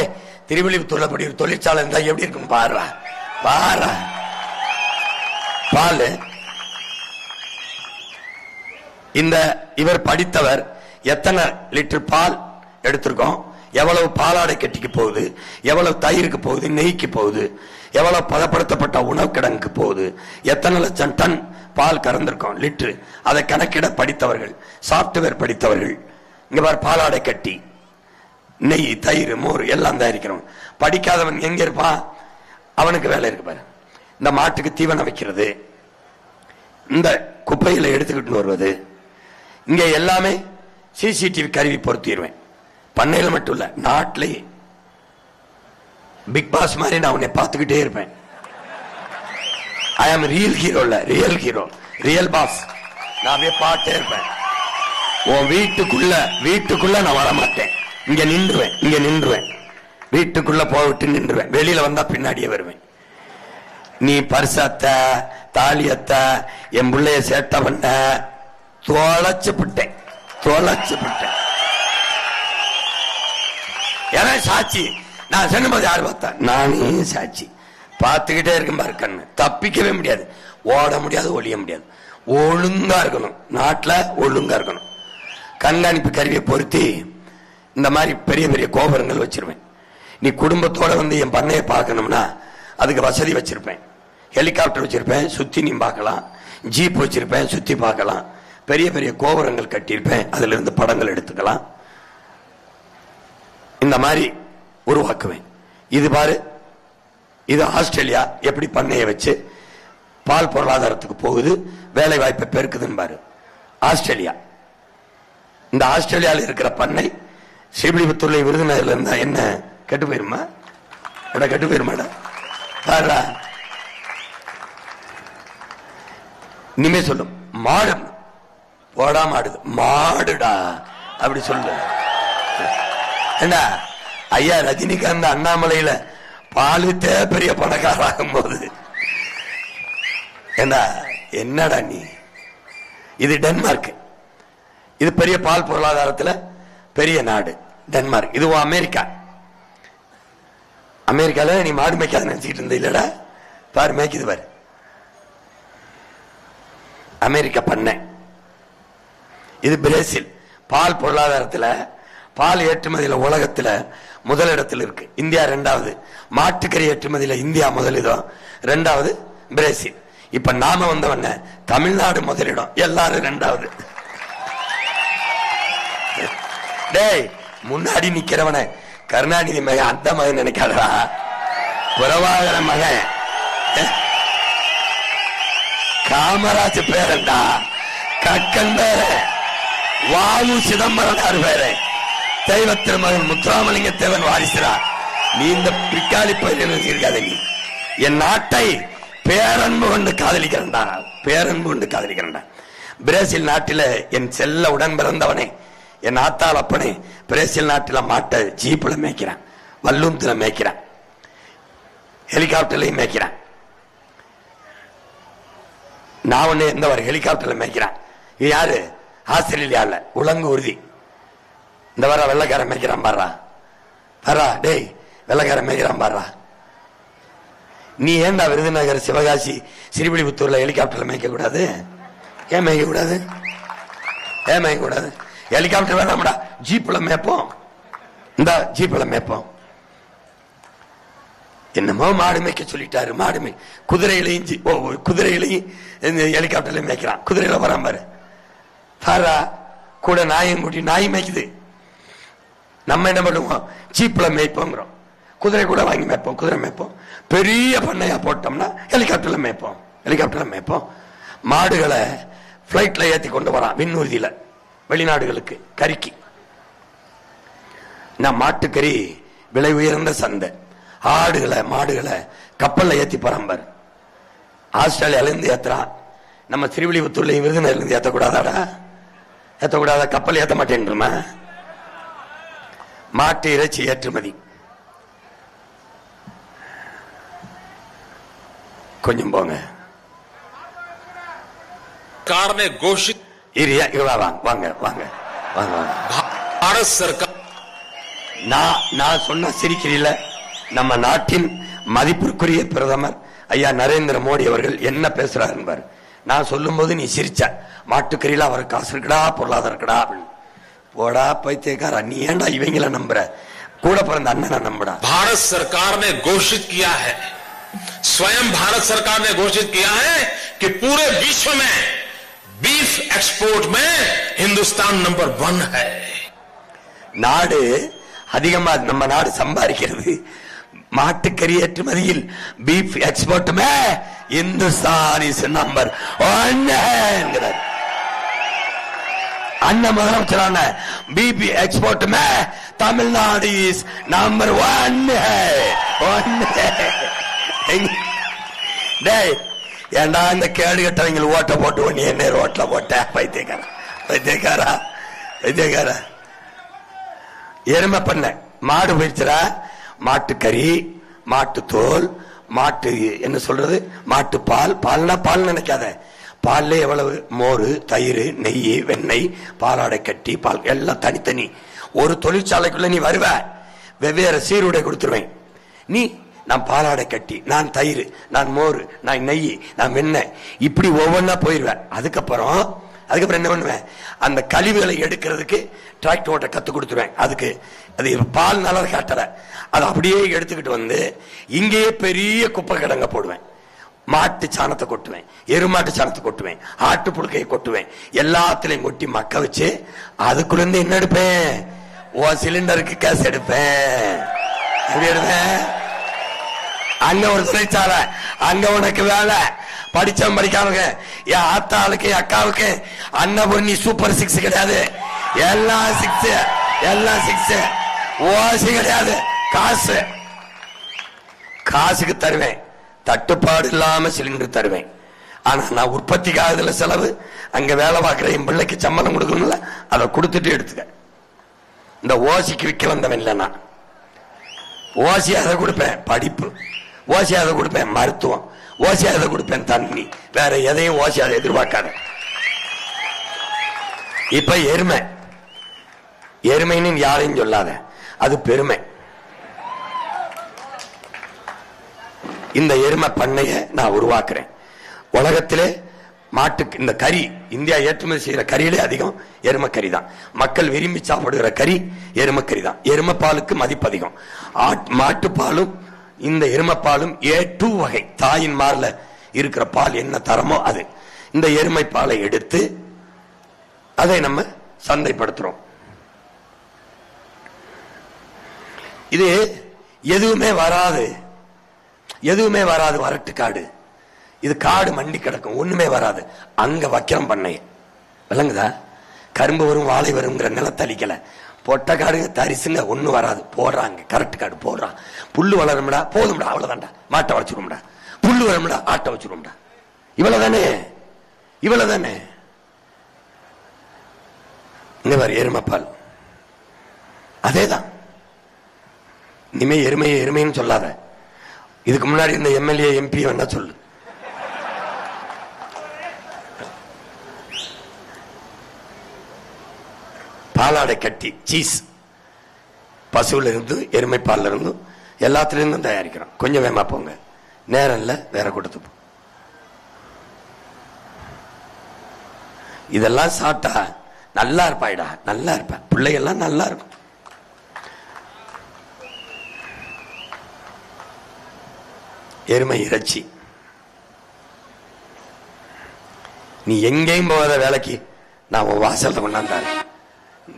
[SPEAKER 2] திருவிழிபுத்தூர்ல படி தொழிற்சாலை இருந்தா எப்படி இருக்கும் பாரா. பாரா பால். இந்த இவர் படித்தவர் எத்தனை லிட்டர் பால் எடுத்திருக்கோம், எவ்வளவு பாலாடை கட்டிக்கு போகுது, எவ்வளவு தயிருக்கு போகுது, நெய்க்கு போகுது, எவ்வளவு பதப்படுத்தப்பட்ட உணவு கிடங்குக்கு போகுது, எத்தனை லட்சம் டன் பால் கறந்திருக்கோம் லிட்டரு, அதை கணக்கிட படித்தவர்கள், சாப்ட்வேர் படித்தவர்கள். இங்க பாரு, பாலாடை கட்டி நெய் தயிர் மோர் எல்லாம் தயாரிக்கிறோம். படிக்காதவன் எங்க இருப்பான், அவனுக்கு வேலை இருக்கு பாரு. இந்த மாட்டுக்கு தீவனம் வைக்கிறது, இந்த குப்பையில எடுத்துக்கிட்டு வருவது, இங்க எல்லாமே சிசிடிவி கருவி பொருத்திடுவேன். பண்ணையில மட்டும் இல்ல, நாட்டிலேயே பிக் பாஸ் மாதிரி நான் உன்னை பார்த்துக்கிட்டே இருப்பேன். ஐ ஆம் ரியல் ஹீரோ, இல்ல ரியல் ஹீரோ, ரியல் பாஸ். நான் அப்படியே பாட்டே இருப்பேன். உன் வீட்டுக்குள்ள நான் வர மாட்டேன், இங்க நின்றுவேன். வீட்டுக்குள்ள போவிட்டு நின்றுவேன், வெளியில வந்தா பின்னாடியே வருவேன். நீ பரிசத்த தாலியத்த என் பிள்ளைய சேட்டை பண்ண தொலைச்சுட்டேன். ஏன்னா சாட்சி, நான் சொன்னபோது யாரு பார்த்தா, நானே சாட்சி. பார்த்துக்கிட்டே இருக்கும் பாரு, கண்ணு தப்பிக்கவே முடியாது, ஓட முடியாது, ஒளிய முடியாது. ஒழுங்கா இருக்கணும், நாட்டுல ஒழுங்கா இருக்கணும். கண்காணிப்பு கருவியை பொருத்தி இந்த மாதிரி பெரிய பெரிய கோபுரங்கள் வச்சிருவேன். நீ குடும்பத்தோட வந்து என் பண்ணையை பார்க்கணும்னா அதுக்கு வசதி வச்சிருப்பேன். ஹெலிகாப்டர் வச்சிருப்பேன், சுத்தி நீ பார்க்கலாம். ஜீப் வச்சிருப்பேன், சுத்தி பார்க்கலாம். பெரிய பெரிய கோபுரங்கள் கட்டியிருப்பேன், அதுல இருந்து படங்கள் எடுத்துக்கலாம். இந்த மாதிரி உருவாக்குவேன். இது பாரு, இது ஆஸ்திரேலியா எப்படி பண்ணையை வச்சு பால் பொருளாதாரத்துக்கு போகுது, வேலை வாய்ப்பை பெருக்குதுன்னு பாரு. ஆஸ்திரேலியா, இந்த ஆஸ்திரேலியாவில் இருக்கிற பண்ணை ஸ்ரீவில்லிபுத்தூர்ல விருதுநகர்ல இருந்தா என்ன கெட்டு போயிருமா? கெட்டு போயிருமாடா பாரு. இனிமே சொல்லும், மாடு போடா மாடுது, மாடுடா அப்படி சொல்லு. என்ன ஐயா ரஜினிகாந்த் அண்ணாமலையில பாலுத்தே பெரிய பணக்காராகும் போது என்னடா நீ. இது டென்மார்க், இது பெரிய பால் பொருளாதாரத்தில் பெரிய நாடு டென்மார்க். இது அமெரிக்கா. அமெரிக்கால நீ மாடு மேய்க்காத நினைச்சிட்டு இருந்த இல்லடா, பாரு மேய்க்குது பாரு. அமெரிக்கா பண்ணை. இது பிரேசில். பால் பொருளாதாரத்தில் பால் ஏற்றுமதியில உலகத்தில் முதலிடத்தில் இருக்கு. இந்தியா இரண்டாவது. மாட்டுக்கறி ஏற்றுமதியில இந்தியா முதலிடம், இரண்டாவது பிரேசில். இப்ப நாம வந்தவன தமிழ்நாடு முதலிடம், எல்லாரும் இரண்டாவது. டேய், முன்னாடி நிக்கிறவன கருணாநிதி மகன், அந்த மகன் நினைக்காதா, புறவாகர மகன், காமராஜ் பேரண்டா, கக்கன் பேர, வாவு சிதம்பரம் பேரு, தெய்வ திருமகன் முத்துராமலிங்க தேவன் வாரிசுரா. நீ இந்த பிக்காளி பயிர் இருக்காத. நீ என் நாட்டை பேரன்பு கொண்டு காதலிக்கிறா, பேரன்பு கொண்டு காதலிக்கிறா. பிரேசில் நாட்டில என் செல்ல உடன் பிறந்தவனே, என் ஆத்தாள் அப்பனே, பிரேசில் நாட்டில மாட்டை ஜீப்ல மேய்க்கிறான், வல்லூத்துல மேய்க்கிறான், ஹெலிகாப்டர்லையும் மேய்க்கிறான். நான் ஒண்ணு எந்த ஒரு ஹெலிகாப்டர்ல மேய்க்கிறான். இது யாரு? ஆஸ்திரேலியால உலங்கு உறுதி. இந்த வர வெள்ளக்காரன் மேய்க்கிறான் பாரா, பாரா டேய், வெள்ளக்காரன் மேய்க்கிறான் பாரா. நீ ஏன்டா விருதுநகர், சிவகாசி, ஸ்ரீவில்லிபுத்தூர்ல ஹெலிகாப்டர்ல மேய்க்க கூடாது? ஏன் மேய்க்க கூடாது? ஏன் மேய்க்க கூடாது? ஹெலிகாப்டர் வேணாம்டா, ஜீப்ல மேய்ப்போம். இந்த ஜீப்ல மேய்ப்போம். என்னமோ மாடு மேய்க்க சொல்லிட்டாரு. மாடு மேய் குதிரையிலையும் ஹெலிகாப்டர்ல மேய்க்கிறான். குதிரையில வராம பாரு பாரா கூட நாயும் கூட்டி நாய் மேய்க்குது. நம்ம என்ன பண்ணுவோம்? ஜீப்ல மேய்ப்போங்கிறோம். குதிரை கூட வாங்கி மேய்ப்போம், குதிரை மேய்ப்போம். பெரிய பண்ணையா போட்டோம்னா ஹெலிகாப்டர்ல மேய்ப்போம். மாடுகளை பிளைட்ல ஏத்தி கொண்டு வரான் விண்ணூர்தியில வெளிநாடுகளுக்கு கறிக்கு. நான் மாட்டுக்கறி விலை உயர்ந்த சந்தை. ஆடுகளை மாடுகளை கப்பல்ல ஏத்தி பரம்பர். ஆஸ்திரேலியால இருந்து ஏத்துறான். நம்ம திருவிழிபுத்தூர்ல விருதுநகர்ல இருந்து ஏத்தக்கூடாதாடா? ஏத்தக்கூடாத? கப்பல் ஏத்த மாட்டேன்மா. மாட்டு இறைச்சி ஏற்றுமதி கொஞ்சம் போங்க.
[SPEAKER 3] सरकार ने घोषित
[SPEAKER 2] வாங்க
[SPEAKER 3] भारत सरकार
[SPEAKER 2] நான் சொன்ன சிரிக்கிறீல. நம்ம நாட்டின் மதிப்பிற்குரிய பிரதமர் ஐயா நரேந்திர மோடி அவர்கள் என்ன பேசுறாரு என்பார். நான் சொல்லும் போது நீ சிரிச்ச. மாட்டுக்கறியில அவர் காசு இருக்குடா, பொருளாதாரம் இருக்குடா அப்படின்னு. போடா பைத்தியக்காரா, நீ ஏன்டா இவங்கள நம்புற? கூட பிறந்த அண்ணனை நம்புடா.
[SPEAKER 3] भारत सरकार ने घोषित किया है, स्वयं भारत सरकार ने घोषित किया है कि पूरे विश्व में बीफ एक्सपोर्ट में हिंदुस्तान नंबर 1 है.
[SPEAKER 2] நாடு அதிகமா நம்ம நாடு சம்பாதிக்கிறது மாட்டுக்கறி ஏற்றுமதியில். பீஃப் எக்ஸ்போர்ட் மே இந்துஸ்தான் இஸ் நம்பர் 1 என்கிறார். அண்ணன் முதலமைச்சரான பீஃப் எக்ஸ்போர்ட் மே தமிழ்நாடு இஸ் நம்பர் 1 டேய், ஏண்டா இந்த கேடு கட்டவங்க ஓட்ட போட்டு நீ என்ன ரோட்ல போட்ட? பைத்தியக்காரா. எருமை பண்ண மாடு போயிடுச்சுரா. மாட்டுக்கறி, மாட்டு தோல், மாட்டு என்ன சொல்றது, மாட்டு பால். பால்னா பால் நினைக்காத. பால்ல எவ்வளவு? மோர், தயிர், நெய், வெண்ணெய், பாலாடை கட்டி, பால் எல்லாம் தனித்தனி. ஒரு தொழிற்சாலைக்குள்ள நீ வருவ, வெவ்வேறு சீருடை கொடுத்துருவேன். நீ நான் பாலாடை கட்டி, நான் தயிர், நான் மோர், நான் நெய், நான் வெண்ணெய், இப்படி ஒவ்வொன்னா போயிருவேன். அதுக்கப்புறம் என்ன பண்ணுவேன்? அந்த கழிவுகளை எடுக்கிறதுக்கு டிராக்டர் ஓட்ட கத்து கொடுத்துருவேன். அதுக்கு அது பால் நல்லா காட்டல, அதை அப்படியே எடுத்துக்கிட்டு வந்து இங்கேயே பெரிய குப்பை கிடங்க போடுவேன். மாட்டு சாணத்தை கொட்டுவேன், எருமாட்டு சாணத்தை கொட்டுவேன், ஆட்டு புழுக்கையை கொட்டுவேன். எல்லாத்திலையும் கொட்டி மக்க வச்சு அதுக்குள்ள இருந்து என்ன எடுப்பேன்? சிலிண்டருக்கு கேஸ் எடுப்பேன். எப்படி எடுப்பேன்? அங்க ஒரு சிறைச்சாலை, அங்க உனக்கு வேலை. படிச்சவன் படிக்காமங்க, என் ஆத்தாளுக்கு என் அக்காவுக்கு அன்னபூர்ணி சூப்பர் 6 கிடையாது. எல்லாம் 6 ஓசி கிடையாது. காசுக்கு தருவேன், தட்டுப்பாடு இல்லாம சிலிண்டர் தருவேன். ஆனா நான் உற்பத்திக்கு ஆகுதுல செலவு. அங்க வேலை பார்க்கிற என் பிள்ளைக்கு சம்பளம் கொடுக்கணும்ல, அதை கொடுத்துட்டு எடுத்துக்க. இந்த ஓசிக்கு விற்க வந்தவன் இல்லைன்னா ஓசி அதை கொடுப்பேன். படிப்பு ஓசி அதை கொடுப்பேன். மருத்துவம் ஓசி அதை கொடுப்பேன். தண்ணி வேற எதையும் ஓசி அதை எதிர்பார்க்காத. இப்ப எருமைன்னு யாரையும் சொல்லாத, அது பெருமை. இந்த எருமை பண்ணைய நான் உருவாக்குறேன். உலகத்திலே மாட்டுக்கு இந்த கறி, இந்தியா ஏற்றுமதி செய்யற கறியிலே அதிகம் எருமைக்கறி தான். மக்கள் விரும்பி சாப்பிடுகிற கறி எருமைக்கறி தான். எருமைப்பாலுக்கு மதிப்பு அதிகம். மாட்டுப்பாலும் இந்த எருமைப்பாலும் A2 வகை. தாயின் மார்ல இருக்கிற பால் என்ன தரமோ அது. இந்த எருமை பாலை எடுத்து அதை நம்ம சந்தைப்படுத்துறோம். இது எதுவுமே வராது வரட்டு காடு. இது காடு மண்டி கிடக்கும், ஒண்ணுமே வராது. அங்க வைக்கிறோம் பண்ணை. விளங்குதா? கரும்பு வரும், வாழை வருங்கிற நிலத்தளிக்கல. பொட்ட காடுங்க, தரிசுங்க, ஒண்ணு வராது. போடுறாங்க கரெக்ட் காடு போடுறான். புல்லு வளரும்டா, போதும்டா, அவ்வளவுதான்டா. மாட்டை வச்சிரும்டா. புல்லு வரும்டா, ஆட்டை வச்சிரும்டா. இவ்வளவுதானே. இந்த மாதிரி எருமைப்பால் அதேதான். இனிமே எருமைன்னு சொல்லாத. இதுக்கு முன்னாடி இந்த எம்எல்ஏ MP வேணா சொல்லு. பாலாடை கட்டி, சீஸ் பசுல இருந்து, எருமை பால்ல இருந்து, எல்லாத்துல இருந்தும் தயாரிக்கிறோம். கொஞ்சம் வேமா போங்க, நேரம் இல்ல, வேற கொடுத்து போ. இதெல்லாம் சாப்பிட்டா நல்லா இருப்பாய்டா, நல்லா இருப்ப, பிள்ளைகள்லாம் நல்லா இருக்கும். எருமை இறைச்சி. நீ எங்கேயும் போகாத வேலைக்கு நான் உன் வாசல்ல கொண்டாந்தாரு.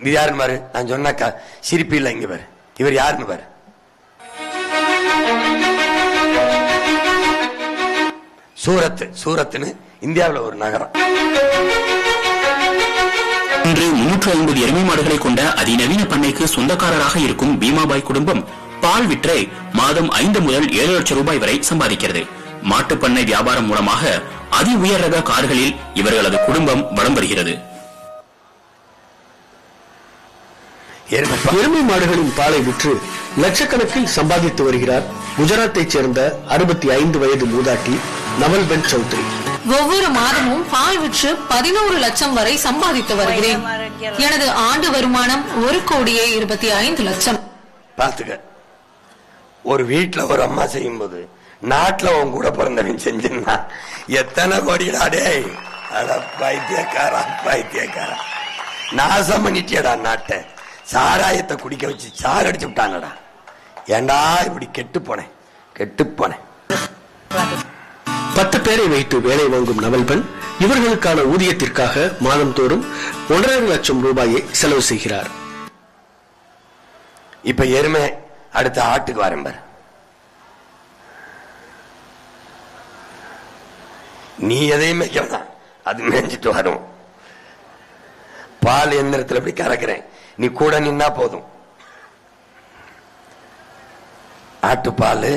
[SPEAKER 2] இது யாருன்னு பாரு. நான் சொன்னாக்கா சிரிப்பு இல்லை. இங்க பாரு, இவர் யாருன்னு பாரு. சூரத்னு இந்தியாவில் ஒரு நகரம்.
[SPEAKER 4] இன்று 350 எருமை மாடுகளை கொண்ட அதிநவீன பண்ணைக்கு சொந்தக்காரராக இருக்கும் பீமாபாய் குடும்பம் பால் விற்றை மாதம் 5 முதல் 7 லட்சம் ரூபாய் வரை சம்பாதிக்கிறது. மாட்டுப்பண்ணை வியாபாரம் மூலமாக அதி உயர் ரக கார்களில் இவர்களது குடும்பம் வலம் வருகிறது.
[SPEAKER 1] எருமை மாடுகளின் பாலை விற்று லட்சக்கணக்கில் சம்பாதித்து வருகிறார் குஜராத்தைச் சேர்ந்த 65 வயது மூதாட்டி நவல்பென் சௌத்ரி.
[SPEAKER 5] ஒவ்வொரு மாதமும் பால் விற்று 11 லட்சம் வரை சம்பாதித்து வருகிறேன். எனது ஆண்டு வருமானம் 1,25 லட்சம்.
[SPEAKER 2] பாத்துக்க, ஒரு வீட்டுல ஒரு அம்மா செய்யும் போது நாட்டுல உன் கூட பிறந்தவன் செஞ்சுன்னா எத்தனை கோடிடாடே. பைத்தியக்காரா பைத்தியக்காரா, நாசம் பண்ணிட்டியடா நாட்டை. சாராயத்தை குடிக்க வச்சு சார் அடிச்சு விட்டாங்கடா. ஏண்டா இப்படி கெட்டு போனேன்.
[SPEAKER 1] 10 பேரை வைத்து வேலை வாங்கும் நவல்பெண் இவர்களுக்கான ஊதியத்திற்காக மாதந்தோறும் 1.5 லட்சம் ரூபாயை செலவு செய்கிறார்.
[SPEAKER 2] இப்ப எருமை அடுத்த ஆட்டுக்கு வரம்பர். நீ எதையும் மேய்க்கலாம், அது மேய்ஞ்சிட்டு வரும். பால் எந்திரத்தில் எப்படி கறக்கிறேன், நீ கூட நின்னா போதும். ஆட்டுப்பால்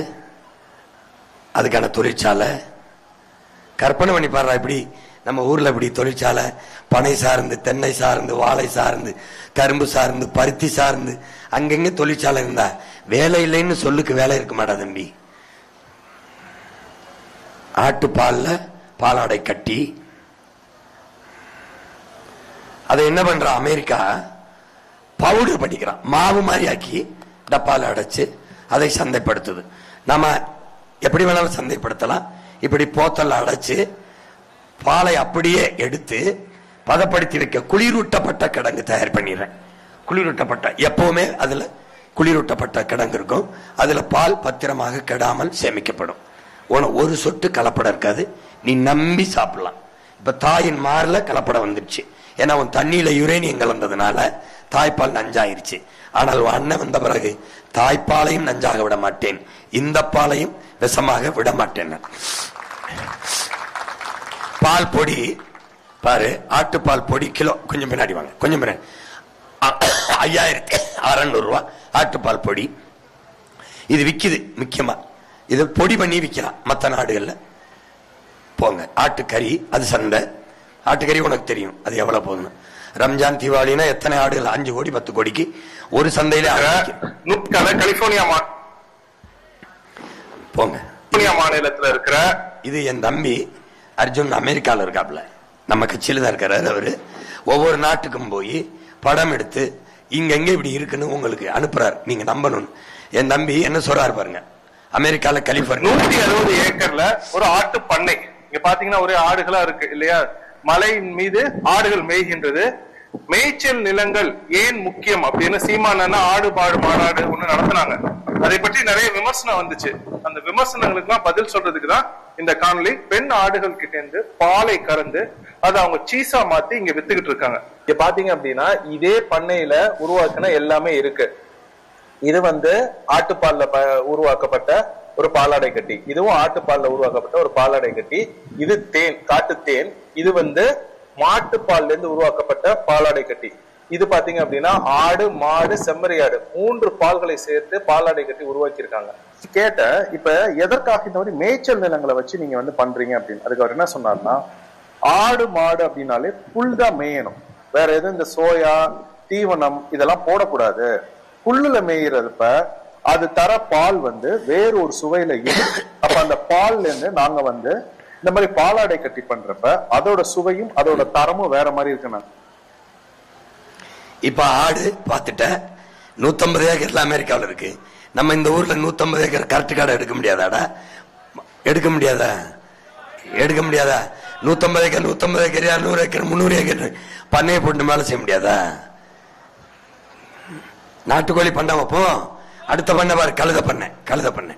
[SPEAKER 2] அதுக்கான தொழிற்சாலை கற்பனை பண்ணி பாடுறா. இப்படி நம்ம ஊர்ல இப்படி தொழிற்சாலை பனை சார்ந்து, தென்னை சார்ந்து, வாழை சார்ந்து, கரும்பு சார்ந்து, பருத்தி சார்ந்து அங்கங்க தொழிற்சாலை இருந்தா வேலை இல்லைன்னு சொல்லுக்கு வேலை இருக்க மாட்டா தம்பி. ஆட்டுப்பால்ல பாலாடை கட்டி அதை என்ன பண்ற அமெரிக்கா பவுடர் பண்ணிக்கிறான். மாவு மாதிரி ஆக்கி டப்பால அடைச்சு அதை சந்தைப்படுத்துது. நம்ம எப்படி வேணாலும் சந்தைப்படுத்தலாம். இப்படி போத்தல்ல அடைச்சு பாலை அப்படியே எடுத்து பதப்படுத்தி வைக்க குளிரூட்டப்பட்ட கிடங்கு தயார் பண்ணிடுறேன். குளிரூட்டப்பட்ட எப்பவுமே அதுல குளிரூட்டப்பட்ட கிடங்கு இருக்கும். அதுல பால் பத்திரமாக கெடாமல் சேமிக்கப்படும். ஒரு சொட்டு கலப்படம் இருக்காது. நீ நம்பி சாப்பிடலாம். இப்ப தாயின் மார்ல கலப்படம் வந்துருச்சு. ஏன்னா உன் தண்ணியில யுரேனியம் கலந்ததுனால தாய்ப்பால் நஞ்சாயிருச்சு. ஆனால் அண்ணன் வந்த பிறகு தாய்ப்பாலையும் நஞ்சாக விட மாட்டேன், இந்த பாலையும் விஷமாக விட மாட்டேன். பால் பொடி பாரு, ஆட்டுப்பால் பொடி கிலோ கொஞ்சம் பின்னாடி வாங்க, கொஞ்சம் பின்னாடி 5600 ரூபாய் ஆட்டுப்பால் பொடி. இது விக்குது. முக்கியமா இது பொடி பண்ணி விற்கலாம் மற்ற நாடுகள்ல. போங்க, ஆட்டுக்கறி அது சந்தை. ஆட்டுக்கறி உனக்கு தெரியும் அது எவ்வளவு போகுதுன்னு. ரம்ஜான் தீபாவளினா எத்தனை ஆடுகள், 5 கோடி 10 கோடிக்கு ஒரு சந்தையில.
[SPEAKER 3] கலிபோர்னியா
[SPEAKER 2] போங்க,
[SPEAKER 3] மாநிலத்தில் இருக்கிற
[SPEAKER 2] இது என் தம்பி அர்ஜுன் அமெரிக்கால இருக்காப்ல, நம்ம கட்சியில தான் இருக்காரு. அவரு ஒவ்வொரு நாட்டுக்கும் போய் படம் எடுத்து இங்க இப்படி இருக்குன்னு உங்களுக்கு அனுப்புறாரு. நீங்க நம்பணும். என் தம்பி என்ன சொல்றாரு பாருங்க. அமெரிக்கால கலிபோர்னியா
[SPEAKER 3] 160 ஏக்கர்ல ஒரு ஆட்டு பண்ணை. இங்க பாத்தீங்கன்னா ஒரே ஆடுகளா இருக்கு இல்லையா. மலையின் மீது ஆடுகள் மேய்கின்றது. மேய்ச்சல் நிலங்கள் ஏன் முக்கியம் அப்படின்னு சீமானா ஆடு பாடு மாநாடு ஒண்ணு நடத்தினாங்க. அதை பற்றி நிறைய விமர்சனம் வந்துச்சு. அந்த விமர்சனங்களுக்கு எல்லாம் பதில் சொல்றதுக்கு தான் இந்த காணொலி. பெண் ஆடுகள் கிட்ட இருந்து பாலை கறந்து அதை அவங்க சீஸா மாத்தி இங்க வித்துக்கிட்டு இருக்காங்க. இங்க பாத்தீங்க அப்படின்னா இதே பண்ணையில உருவாக்குன எல்லாமே இருக்கு. இது ஆட்டுப்பால்ல உருவாக்கப்பட்ட ஒரு பாலாடை கட்டி, இதுவும் ஆட்டுப்பால்ல உருவாக்கப்பட்ட ஒரு பாலாடை கட்டி. இது தேன், காட்டு தேன். இது மாட்டுப்பால்ல இருந்து உருவாக்கப்பட்ட பாலாடை கட்டி. இது பாத்தீங்க அப்படின்னா ஆடு, மாடு, செம்மறியாடு 3 பால்களை சேர்த்து பாலாடை கட்டி உருவாக்கி இருக்காங்க. கேட்ட இப்ப எதற்காக இந்த மாதிரி மேய்ச்சல் நிலங்களை வச்சு நீங்க பண்றீங்க அப்படின்னு அதுக்கு அவர் என்ன சொன்னார்னா, ஆடு மாடு அப்படின்னாலே புல் தான் மேயணும். வேற எதுவும் இந்த சோயா தீவனம் இதெல்லாம் போடக்கூடாது. புல்லுல மேயிறப்ப அது தர பால் வேறு ஒரு சுவையில இருக்கு. அப்ப அந்த பால்ல இருந்து நாங்க இந்த மாதிரி பாலாடை கட்டி பண்றப்ப அதோட சுவையும் அதோட தரமும் வேற மாதிரி இருக்குண்ணா.
[SPEAKER 2] இப்ப ஆடு பாத்துட்ட 150 ஏக்கர்ல அமெரிக்காவில் இருக்கு. நம்ம இந்த ஊர்ல 150 ஏக்கர் கரெக்ட் கார்டு எடுக்க முடியாதாடா? எடுக்க முடியாதா? 150 ஏக்கர் 150 ஏக்கர் 200 ஏக்கர் 300 ஏக்கர் பண்ணையை போட்டு மேல செய்ய முடியாதா? நாட்டுக்கோழி பண்ண வைப்போம். அடுத்த பண்ண பாரு, கழுத பண்ண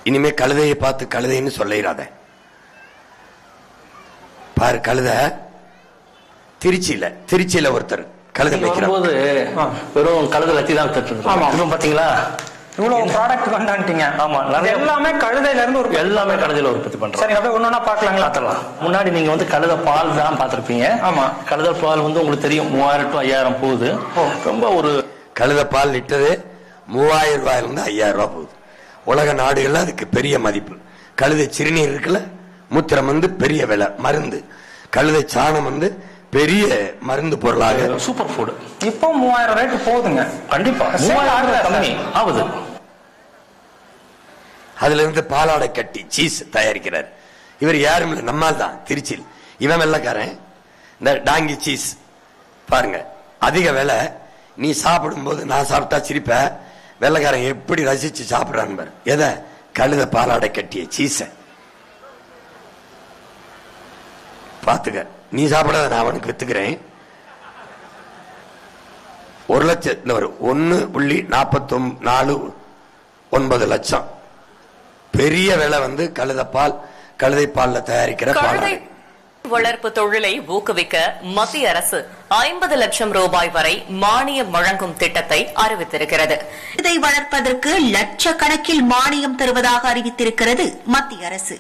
[SPEAKER 2] இனிமே கழுதையை பார்த்து கழுதைன்னு சொல்லிடாத. பாரு கழுத திருச்சியில ஒருத்தர் கழுதை
[SPEAKER 1] வரும்போது வெறும் கழுதை லத்தி தான் வித்துட்டு பாத்தீங்களா,
[SPEAKER 6] இவ்வளவு ப்ராடக்ட் கொண்டாண்டீங்க.
[SPEAKER 1] ஆமா,
[SPEAKER 6] எல்லாமே கழுதையில இருந்து
[SPEAKER 1] எல்லாமே கழுதையில உற்பத்தி பண்றோம்.
[SPEAKER 6] சரி, அப்படியே ஒன்னொன்னா பாக்கலாங்களா?
[SPEAKER 1] பாத்துக்கலாம். முன்னாடி நீங்க வந்து கழுதை பால் தான் பாத்திருப்பீங்க.
[SPEAKER 6] ஆமா,
[SPEAKER 1] கழுதை பால் வந்து உங்களுக்கு தெரியும் 3000 to 5000 போகுது. ரொம்ப ஒரு
[SPEAKER 2] கழுதை பால் லிட்டரு 3000 ரூபாயிலிருந்து 5000 ரூபாய் போகுது. உலக நாடுகள்ல அதுக்கு பெரிய மதிப்பு. கழுதை சிறுநீர் இருக்குல்ல, மூத்திரம் வந்து பெரிய விலை மருந்து. கழுதை சாணம் வந்து பெரிய மருந்து பொருளாக
[SPEAKER 1] சூப்பர் ஃபுட்.
[SPEAKER 6] இப்போ 3000 ரேட் போகுதுங்க.
[SPEAKER 1] கண்டிப்பா 3000 கம்மி ஆகுது.
[SPEAKER 2] அதுல இருந்து பாலாடை கட்டி சீஸ் தயாரிக்கிறார். இவர் யாரும் இல்லை, நம்மால் தான், திருச்சியில். இவன் வெள்ளக்காரன். இந்த டாங்கி சீஸ் பாருங்க, அதிக விலை. நீ சாப்பிடும் போது நான் சாப்பிட்டா சிரிப்ப, வெள்ளக்காரன் எப்படி ரசிச்சு சாப்பிடுறான் பாரு. எதை? கழுத பாலாடை கட்டிய சீஸ பாத்துக்க. நீ சாப்பிடாத, நான் அவனுக்கு வித்துக்கிறேன். 1,49 லட்சம் பெரிய விலை வந்து கழுதை பால்ல தயாரிக்கிற
[SPEAKER 7] கழுதை வளர்ப்பு தொழிலை ஊக்குவிக்க மத்திய அரசு 50 லட்சம் ரூபாய் வரை மானியம் வழங்கும் திட்டத்தை அறிவித்திருக்கிறது.
[SPEAKER 8] இதை வளர்ப்பதற்கு லட்சக்கணக்கில் மானியம் தருவதாக அறிவித்திருக்கிறது மத்திய அரசு.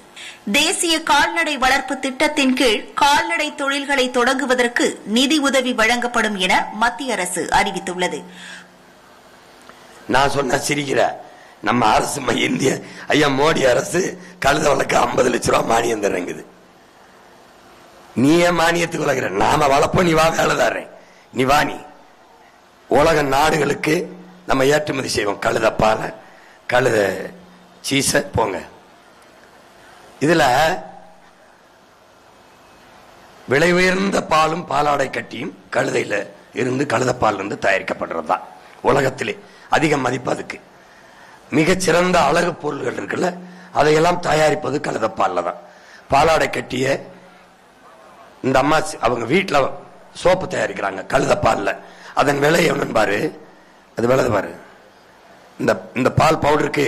[SPEAKER 8] தேசிய கால்நடை வளர்ப்பு திட்டத்தின் கீழ் கால்நடை தொழில்களை தொடங்குவதற்கு நிதி உதவி வழங்கப்படும் என மத்திய அரசு அறிவித்துள்ளது.
[SPEAKER 2] நான் சொன்ன சிரிக்கிற நம்ம அரசு, இந்திய ஐயா மோடி அரசு கழுத வளர்க்க 50 லட்சம் ரூபாய் மானியம் தர்றேங்குது. நீ ஏன் மானியத்துக்கு வளர்க்கிற? நாம வளர்ப்போம், நீ வா வேலை தர்றேன், நீ வா. நீ உலக நாடுகளுக்கு நம்ம ஏற்றுமதி செய்வோம் கழுத பால, கழுத சீச. போங்க. இதுல விலை உயர்ந்த பாலும் பாலாடை கட்டியும் கழுதையில இருந்து கழுத பால் இருந்து தயாரிக்கப்படுறதுதான் உலகத்திலே அதிக மதிப்பு. அதுக்கு மிகச்சிறந்த அழகு பொருள்கள் இருக்குல்ல, அதையெல்லாம் தயாரிப்பது கழுத பால்ல தான். பாலாடை கட்டிய இந்த அம்மா அவங்க வீட்டுல சோப்பு தயாரிக்கிறாங்க கழுத பால்ல. அதன் விலை எவ்வளவு பாரு, அது விலை பாரு. இந்த பால் பவுடருக்கு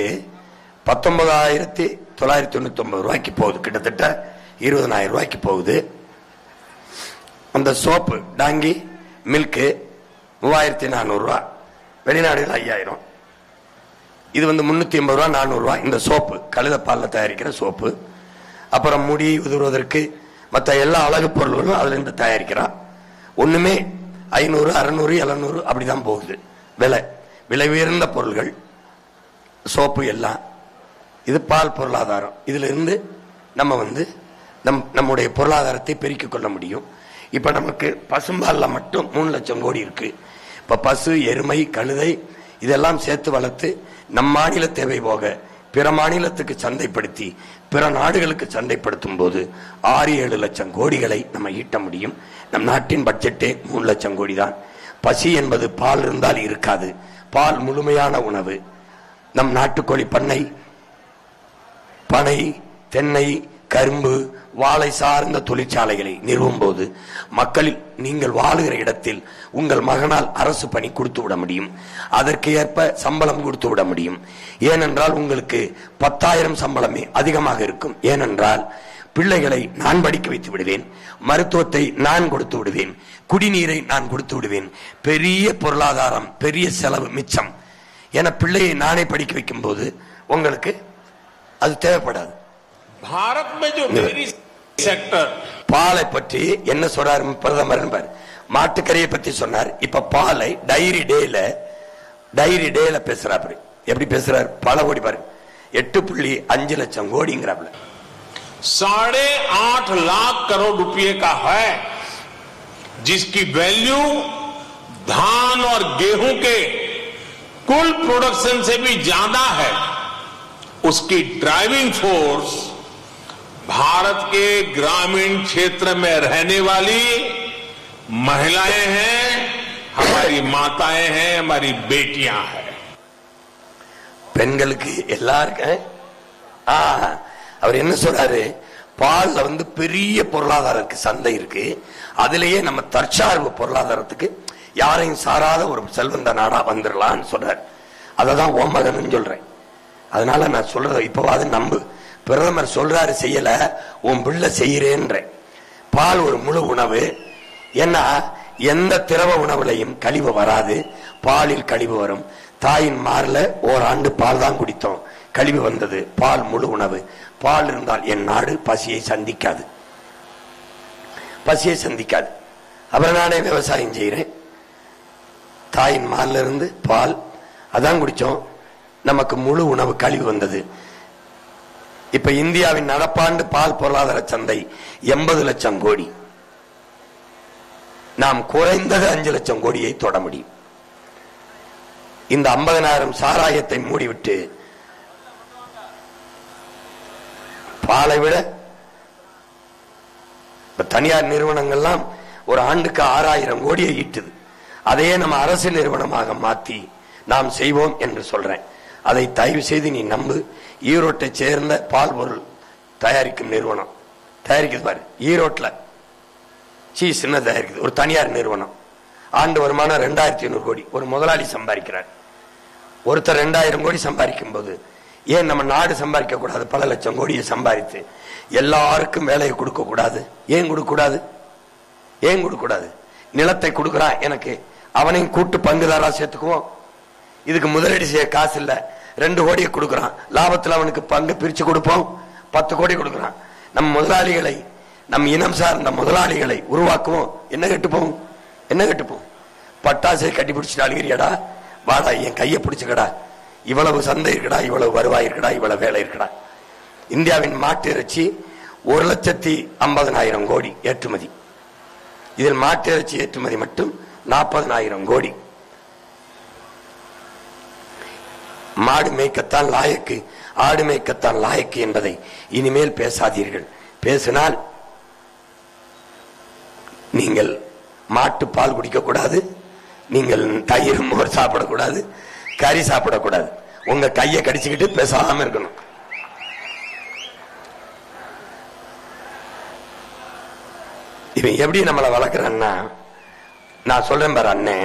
[SPEAKER 2] 19,999 ரூபாய்க்கு போகுது, கிட்டத்தட்ட 20,000 ரூபாய்க்கு போகுது. அந்த சோப்பு டாங்கி மில்க் 3,400 ரூபாய், வெளிநாடுகள் 5,000. இது வந்து 350 ரூபாய் 400 ரூபாய். இந்த சோப்பு கழுத பால்ல தயாரிக்கிற சோப்பு. அப்புறம் முடி உதிர்வதற்கு மற்ற எல்லா அழகு பொருள்களும் அதுல இருந்து தயாரிக்கிறான். ஒண்ணுமே 500, 600, 700 அப்படிதான் போகுது விலை. விலை உயர்ந்த பொருள்கள் சோப்பு எல்லாம். இது பால் பொருளாதாரம். இதுல இருந்து நம்ம வந்து நம்முடைய பொருளாதாரத்தை பெருக்கிக் கொள்ள முடியும். இப்ப நமக்கு பசும்பால்ல மட்டும் 3 லட்சம் கோடி இருக்கு. இப்ப பசு, எருமை, கழுதை இதெல்லாம் சேர்த்து வளர்த்து நம் மாநில தேவை போக பிற மாநிலத்துக்கு சந்தைப்படுத்தி பிற நாடுகளுக்கு சந்தைப்படுத்தும் போது 6-7 லட்சம் கோடிகளை நம்ம ஈட்ட முடியும். நம் நாட்டின் பட்ஜெட்டே 3 லட்சம் கோடி தான். பசி என்பது பால் இருந்தால் இருக்காது. பால் முழுமையான உணவு. நம் நாட்டுக்கோழி பண்ணை, பனை, தென்னை, கரும்பு, வாழை சார்ந்த தொழிற்சாலைகளை நிறுவும் போது மக்களில் நீங்கள் வாழுகிற இடத்தில் உங்கள் மகனால் அரசு பணி கொடுத்து விட முடியும். அதற்கு ஏற்ப சம்பளம் கொடுத்து விட முடியும். ஏனென்றால் உங்களுக்கு 10,000 சம்பளமே அதிகமாக இருக்கும். ஏனென்றால் பிள்ளைகளை நான் படிக்க வைத்து விடுவேன், மருத்துவத்தை நான் கொடுத்து விடுவேன், குடிநீரை நான் கொடுத்து விடுவேன். பெரிய பொருளாதாரம், பெரிய செலவு மிச்சம். என பிள்ளையை நானே படிக்க வைக்கும் போது உங்களுக்கு அது தேவைப்படாது.
[SPEAKER 9] भारत में जो डेयरी सेक्टर
[SPEAKER 2] பாலை பற்றி என்ன சொல்றாரு பிரதமர்? மாட்டுக்கறியை பத்தி சொன்னார். இப்ப பாலை டைரி டேல பேசுறாரு. எப்படி பேசுறாரு? பல கோடி பாரு, 8.5 லட்சம் கோடிங்கிறாப்ல.
[SPEAKER 9] 8.5 लाख करोड़ रुपए का है, जिसकी वैल्यू धान और गेहूं के कुल प्रोडक्शन से भी ज्यादा है. उसकी ड्राइविंग फोर्स भारत के ग्रामीण क्षेत्र में रहने वाली महिलाएं हैं, हमारी माताएं हैं, हमारी बेटियां हैं.
[SPEAKER 2] பெண்களுக்கு எல்லாருக்கும் அவர் என்ன சொல்றாரு? பால்ல வந்து பெரிய பொருளாதார சந்தை இருக்கு. அதுலயே நம்ம தற்சார்பு பொருளாதாரத்துக்கு யாரையும் சாராத ஒரு செல்வந்த நாடா வந்துடலாம்னு சொல்றாரு. அததான் ஓமகன் சொல்றேன். அதனால நான் சொல்றத இப்பவாது நம்பு. பிரதமர் சொல்றாரு செய்யல, உன் பிள்ளை செய்யறேன்ற. பால் ஒரு முழு உணவு. ஏன்னா எந்த திரவ உணவுலையும் கழிவு வராது, பாலில் கழிவு வரும். தாயின் மார்ல ஓராண்டு பால் தான் குடித்தோம், கழிவு வந்தது. பால் முழு உணவு. பால் இருந்தால் என் நாடு பசியை சந்திக்காது, பசியை சந்திக்காது. அப்புறம் நானே விவசாயம் செய்யறேன். தாயின் மார்ல இருந்து பால் அதான் குடிச்சோம், நமக்கு முழு உணவு கழிவு வந்தது. இப்ப இந்தியாவின் நடப்பாண்டு பால் பொருளாதார சந்தை 80 லட்சம் கோடி. நாம் குறைந்தது 5 லட்சம் கோடியை தொட முடியும். இந்த 50,000 சாராயத்தை மூடிவிட்டு பாலை விட தனியார் நிறுவனங்கள்லாம் ஒரு ஆண்டுக்கு 6,000 கோடியை ஈட்டுது. அதையே நம்ம அரசு நிறுவனமாக மாற்றி நாம் செய்வோம் என்று சொல்றேன். அதை தயவு செய்து நீ நம்பு. ஈரோட்டை சேர்ந்த பால் பொருள் தயாரிக்கும் நிறுவனம் தயாரிக்குது பாரு, ஈரோட்டில் சீஸ் என்ன தயாரிக்குது, ஒரு தனியார் நிறுவனம். ஆண்டு வருமானம் 2,500 கோடி. ஒரு முதலாளி சம்பாதிக்கிறார். ஒருத்தர் 2,000 கோடி சம்பாதிக்கும் போது ஏன் நம்ம நாடு சம்பாதிக்க கூடாது? பல லட்சம் கோடியை சம்பாதித்து எல்லாருக்கும் வேலையை கொடுக்க கூடாது? ஏன் கொடுக்க கூடாது? ஏன் கொடுக்க கூடாது? நிலத்தை கொடுக்கறான் எனக்கு, அவனையும் கூட்டு பங்குதாரா சேர்த்துக்குவோம். இதுக்கு முதலீடு செய்ய காசு இல்ல, 2 கோடியை கொடுக்கறான், லாபத்தில் அவனுக்கு பங்கு பிரிச்சு கொடுப்போம். 10 கோடி கொடுக்கறான். நம் முதலாளிகளை, நம் இனம் சார்ந்த முதலாளிகளை உருவாக்குவோம். என்ன கட்டுப்போம்? என்ன கட்டுப்போம்? பட்டாசை கட்டி பிடிச்சிட்டு அழுகிறியடா, வாடா என் கையை பிடிச்சுக்கடா, இவ்வளவு சந்தை இருக்குடா, இவ்வளவு வருவாய் இருக்குடா, இவ்வளவு வேலை இருக்குடா. இந்தியாவின் மாட்டு இறைச்சி 1,50,000 கோடி ஏற்றுமதி. இதில் மாட்டு இறைச்சி ஏற்றுமதி மட்டும் 40,000 கோடி. மாடு மேய்க்கத்தான் லாயக்கு, ஆடு மேய்க்கத்தான் லாயக்கு என்பதை இனிமேல் பேசாதீர்கள். பேசினால் நீங்கள் மாட்டு பால் குடிக்க கூடாது, நீங்கள் தயிர் மோர் சாப்பிடக்கூடாது, கறி சாப்பிடக்கூடாது. உங்க கையை கடிச்சுக்கிட்டு பேசாம இருக்கணும். இவன் எப்படி நம்மளை வளர்க்கிறான்னா, நான் சொல்றேன் பாரு அண்ணே,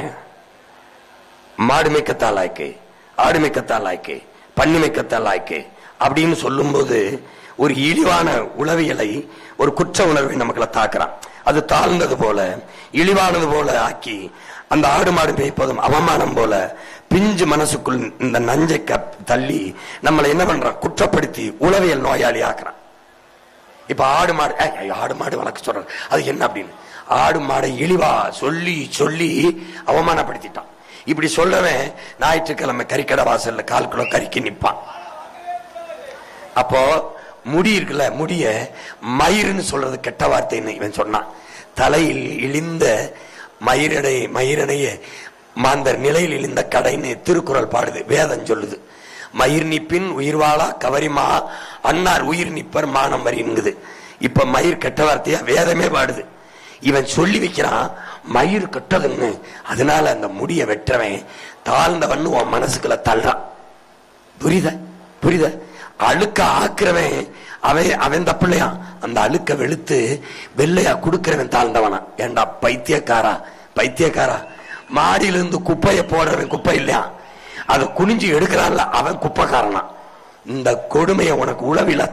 [SPEAKER 2] மாடு மேய்க்கத்தான் லாய்க்கு, ஆடு மேய்க்கத்தான் லாய்க்கு, பன்னி மேய்க்கத்தான் லாய்க்கு அப்படின்னு சொல்லும் போது ஒரு இழிவான உளவியலை, ஒரு குற்ற உணர்வை நமக்குள்ள தாக்குறான். அது தாழ்ந்தது போல, இழிவானது போல ஆக்கி அந்த ஆடு மாடு மேய்ப்பதும் அவமானம் போல பிஞ்சு மனசுக்குள் இந்த நஞ்சை தள்ளி நம்மளை என்ன பண்றான்? குற்றப்படுத்தி உளவியல் நோயாளி ஆக்குறான். இப்ப ஆடு மாடு வளர்க்க சொல்ற, அது என்ன அப்படின்னு ஆடு மாடை இழிவா சொல்லி சொல்லி அவமானப்படுத்திட்டான். இப்படி சொல்லவன் ஞாயிற்றுக்கிழமை கறிக்கடை வாசல்ல 1/4 கிலோ கறிக்கு நிப்பான். அப்போ முடி இருக்குல்ல, முடிய மயிருன்னு சொல்றது கெட்ட வார்த்தைன்னு இவன் சொன்னான். தலையில் இழிந்த மயிரடைய மாந்தர் நிலையில் இழிந்த கடைன்னு திருக்குறள் பாடுது, வேதம் சொல்லுது. மயிர் நிப்பின் உயிர் வாழா கவரிமா அன்னார் உயிர் நிப்பர் மானம் வரிங்குது. இப்ப மயிர் கெட்ட வார்த்தையா வேதமே பாடுது. இவன் சொல்லி வைக்கிறான் மயிர் கெட்டதுன்னு. அதனால அந்த முடிய வெற்றவன் தாழ்ந்தவன் உன் மனசுக்குள்ள தள்ளான். புரியுத? அழுக்க ஆக்குறவன் அவன் தப்பில்லையா, அந்த அழுக்க வெளுத்து வெள்ளையா குடுக்கிறவன் தாழ்ந்தவனா. ஏண்டா பைத்தியக்காரா, மாடியிலிருந்து குப்பையை போடுறவன் குப்பை இல்லையா, அதை குனிஞ்சு எடுக்கிறான்ல அவன் குப்பைக்காரனா. இந்த கொடுமையை உனக்கு உளவியலா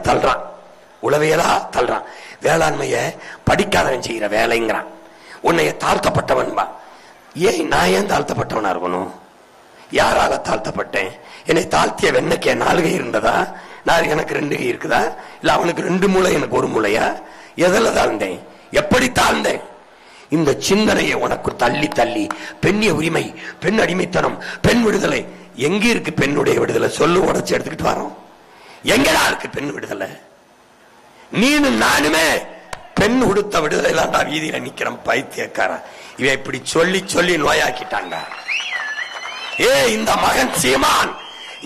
[SPEAKER 2] தள்ளுறான். வேளாண்மைய படிக்காதவன் செய்யற வேலைங்கிறான். உன்னைய தாழ்த்தப்பட்டவன்பா. நான் ஏன் தாழ்த்தப்பட்டவனா இருக்கணும்? யாரால தாழ்த்தப்பட்டேன்? என்னை தாழ்த்திய வெண்ணைக்கு நாலுகை இருந்ததா? எனக்கு 2 கை இருக்குதா? இல்ல அவனுக்கு 2 மூளை எனக்கு 1 மூளையா? எதில் தாழ்ந்தேன்? எப்படி தாழ்ந்தேன்? இந்த சிந்தனையை உனக்கு தள்ளி பெண்ணிய உரிமை, பெண் அடிமைத்தனம், பெண் விடுதலை எங்க இருக்கு? பெண்ணுடைய விடுதலை சொல்லு, உடச்சு எடுத்துக்கிட்டு வரோம். எங்கடா இருக்கு பெண் விடுதலை? நீனும் நானுமே பெண் உடுத்த விடுதலை தான்டா வீதியில நிக்கிறோம். பைத்தியக்கார இவன் இப்படி சொல்லி நோயாக்கிட்டாங்க. இந்த மகன் சீமான்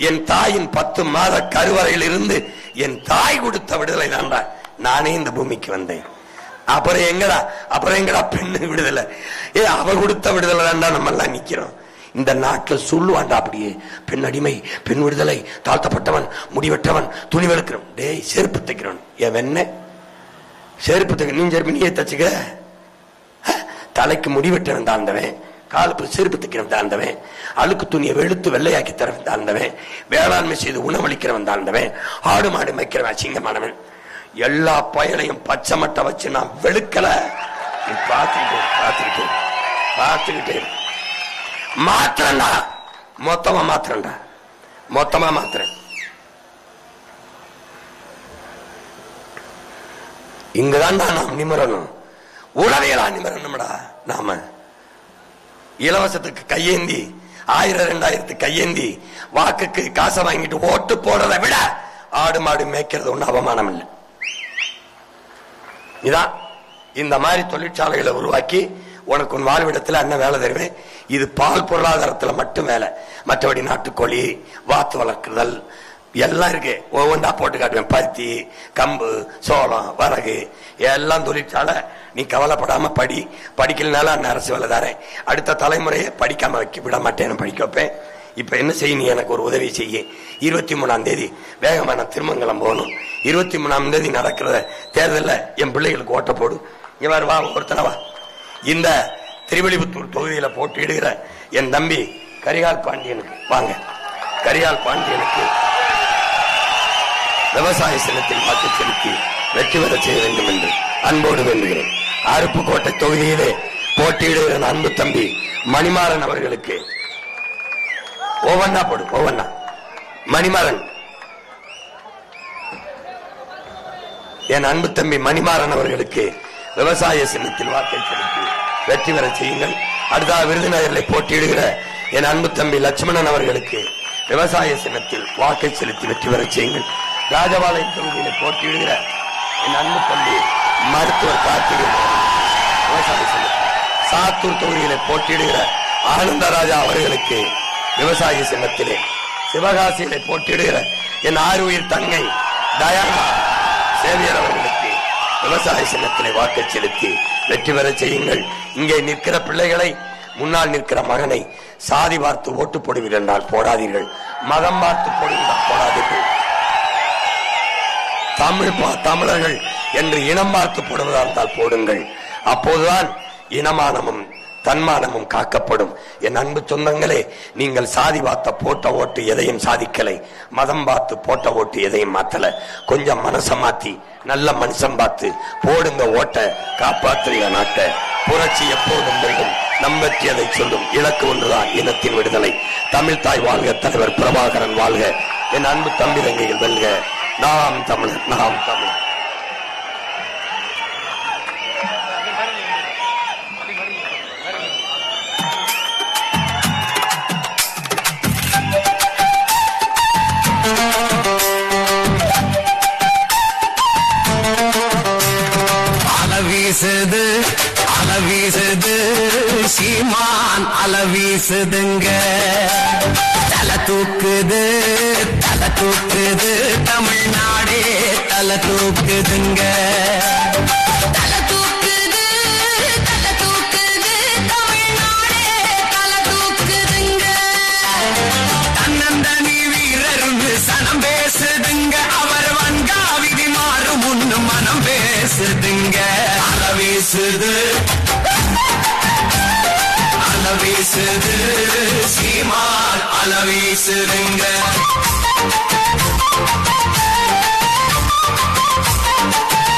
[SPEAKER 2] என் தாயின் 10 மாத கருவறையில் இருந்து என் தாய் கொடுத்த விடுதலை தான்டா நானே இந்த பூமிக்கு வந்தேன். அப்புறம் எங்கடா பெண்ணு விடுதலை? அவ கொடுத்த விடுதலை தான்டா நம்ம எல்லாம் நிக்கிறோம். இந்த நாட்டில் சொல்லுவான்டா அப்படியே, பெண் அடிமை, பெண் விடுதலை, தாழ்த்தப்பட்டவன், முடிவெட்டவன், துணி வெளுக்கிறவன். டேய் செருப்பு தைக்கிறவன் என் வெண்ண செருப்பு தைக்க, நீ செருப்பு நீயே தச்சுக்க. தலைக்கு முடிவெட்டவன் தாழ்ந்தவன், காலுக்கு செருப்பு தைக்கிறவன் தாழ்ந்தவன், அழுக்கு துணியை வெளுத்து வெள்ளையாக்கி தரவன் தாழ்ந்தவன், வேளாண்மை செய்து உணவளிக்கிறவன் தாழ்ந்தவன், ஆடு மாடு மேய்க்கிறவன் அசிங்கமானவன். எல்லா பயனையும் பச்சை மட்டை வச்சு நான் வெளுக்கல. பார்த்துக்கிட்டே மாத்திரண்டா, மொத்தமா மாத்திரண்டா, மொத்தமா மாத்திரன். இங்கதான் நாம் நிமிரணும், உளவியலா நிமிரணும்டா. நாம இலவசத்துக்கு கையேந்தி 1000-2000 கையேந்தி வாக்குக்கு காசை வாங்கிட்டு ஓட்டு போடுறதை விட ஆடு மாடு மேய்க்கிறது ஒண்ணு அவமானம் இல்லை. இதான் இந்த மாதிரி தொழிற்சாலைகளை உருவாக்கி உனக்கு உன் வாழ்விடத்தில் அண்ணன் வேலை தருவேன். இது பால் பொருளாதாரத்துல மட்டும் வேலை, மற்றபடி நாட்டுக்கோழி, வாத்து வளர்க்குதல் எல்லாம் இருக்கு. ஒவ்வொன்றா போட்டு காட்டுவேன். பருத்தி, கம்பு, சோளம், வரகு எல்லாம் தொழிற்சாலை. நீ கவலைப்படாம படி. படிக்கலனால அண்ணன் அரசு வேலை தரேன். அடுத்த தலைமுறையை படிக்காம வைக்க விட மாட்டேன், படிக்க வைப்பேன். இப்ப என்ன செய்ய, நீ எனக்கு ஒரு உதவி செய்ய. 23ஆம் தேதி வேகமா நான் திருமங்கலம் போகணும். 23ஆம் தேதி நடக்கிற தேர்தலில் என் பிள்ளைகளுக்கு ஓட்ட போடு. இவர் வா, ஒருத்தனவா. இந்த திருவெளிபுத்தூர் தொகுதியில போட்டியிடுகிற என் தம்பி கரிகால் பாண்டியனுக்கு வாங்க. கரிகால் பாண்டியனுக்கு விவசாய சின்னத்தில் வாக்கு செலுத்தி வெற்றி பெற செய்ய வேண்டும் என்று அன்போடு வேண்டுகிறேன். அருப்புக்கோட்டை தொகுதியிலே போட்டியிடுகிற அன்பு தம்பி மணிமாறன் அவர்களுக்கு ஒவ்வொன்னா போடு. ஒவ்வொன்னா மணிமாறன், என் அன்பு தம்பி மணிமாறன் அவர்களுக்கு விவசாய சின்னத்தில் வாக்கை செலுத்தி வெற்றி பெற செய்யுங்கள். அடுத்த விருதுநகரில் போட்டியிடுகிற என் அன்பு தம்பி லட்சுமணன் அவர்களுக்கு விவசாய சின்னத்தில் வாக்கை செலுத்தி வெற்றி பெற செய்யுங்கள். ராஜபாளையம் தொகுதியில் போட்டியிடுகிற என் அன்பு தம்பி மருத்துவர் கார்த்திகேயன் விவசாய சின்னத்தில், சாத்தூர் தொகுதியில் போட்டியிடுகிற ஆனந்தராஜா அவர்களுக்கு விவசாய சின்னத்திலே, சிவகாசியிலே போட்டியிடுகிற என் ஆறுயிர் தங்கை தயானா சேவியர் அவர்களுக்கு விவசாய சின்னத்திலே வாக்கு செலுத்தி வெற்றி பெற செய்யுங்கள். இங்கே நிற்கிற பிள்ளைகளை, முன்னால் நிற்கிற மகனை சாதி பார்த்து ஓட்டு போடுவீர்கள் என்றால் போடாதீர்கள், மதம் பார்த்து போடுவீர்கள் போடாதீர்கள். தமிழர்கள் என்று இனம் பார்த்து போடுவதா இருந்தால் போடுங்கள். அப்போதுதான் இனமானமும் தன்மானமும் காக்கப்படும். என் அன்பு சொந்தங்களே, நீங்கள் சாதி பார்த்த போட்ட ஓட்டு எதையும் சாதிக்கலை, மதம் பார்த்து போட்ட ஓட்டு எதையும் மாத்தல. கொஞ்சம் மனசை மாத்தி நல்ல மனுஷன் பார்த்து போடுங்க ஓட்ட, காப்பாற்றுங்க நாட்டை. புரட்சி எப்போதும் வெல்லும், நம்பற்றியதை சொல்லும். இலக்கு ஒன்றுதான், இனத்தின் விடுதலை. தமிழ் தாய் வாழ்க, தலைவர் பிரபாகரன் வாழ்க. என் அன்பு தம்பி தங்கைகள் வெல்க. நாம் தமிழர், நாம் தமிழர்.
[SPEAKER 10] அலவீசுது அலவீசுது சீமான் அலவீசுதுங்க, தலை தூக்குது தலை தூக்குது தமிழ்நாடே தலை தூக்குதுங்க. தலை தூக்குது தலை தூக்குது தமிழ்நாடே தலை தூக்குதுங்க. தன்னந்தனி வீரர்னு சனம் பேசுதுங்க, அவர் வன்காவிதி மாறும் முன்னு மனம் பேசுதுங்க. அலவீசுது அலவீசுது சீமான் அலவீசுதுங்க.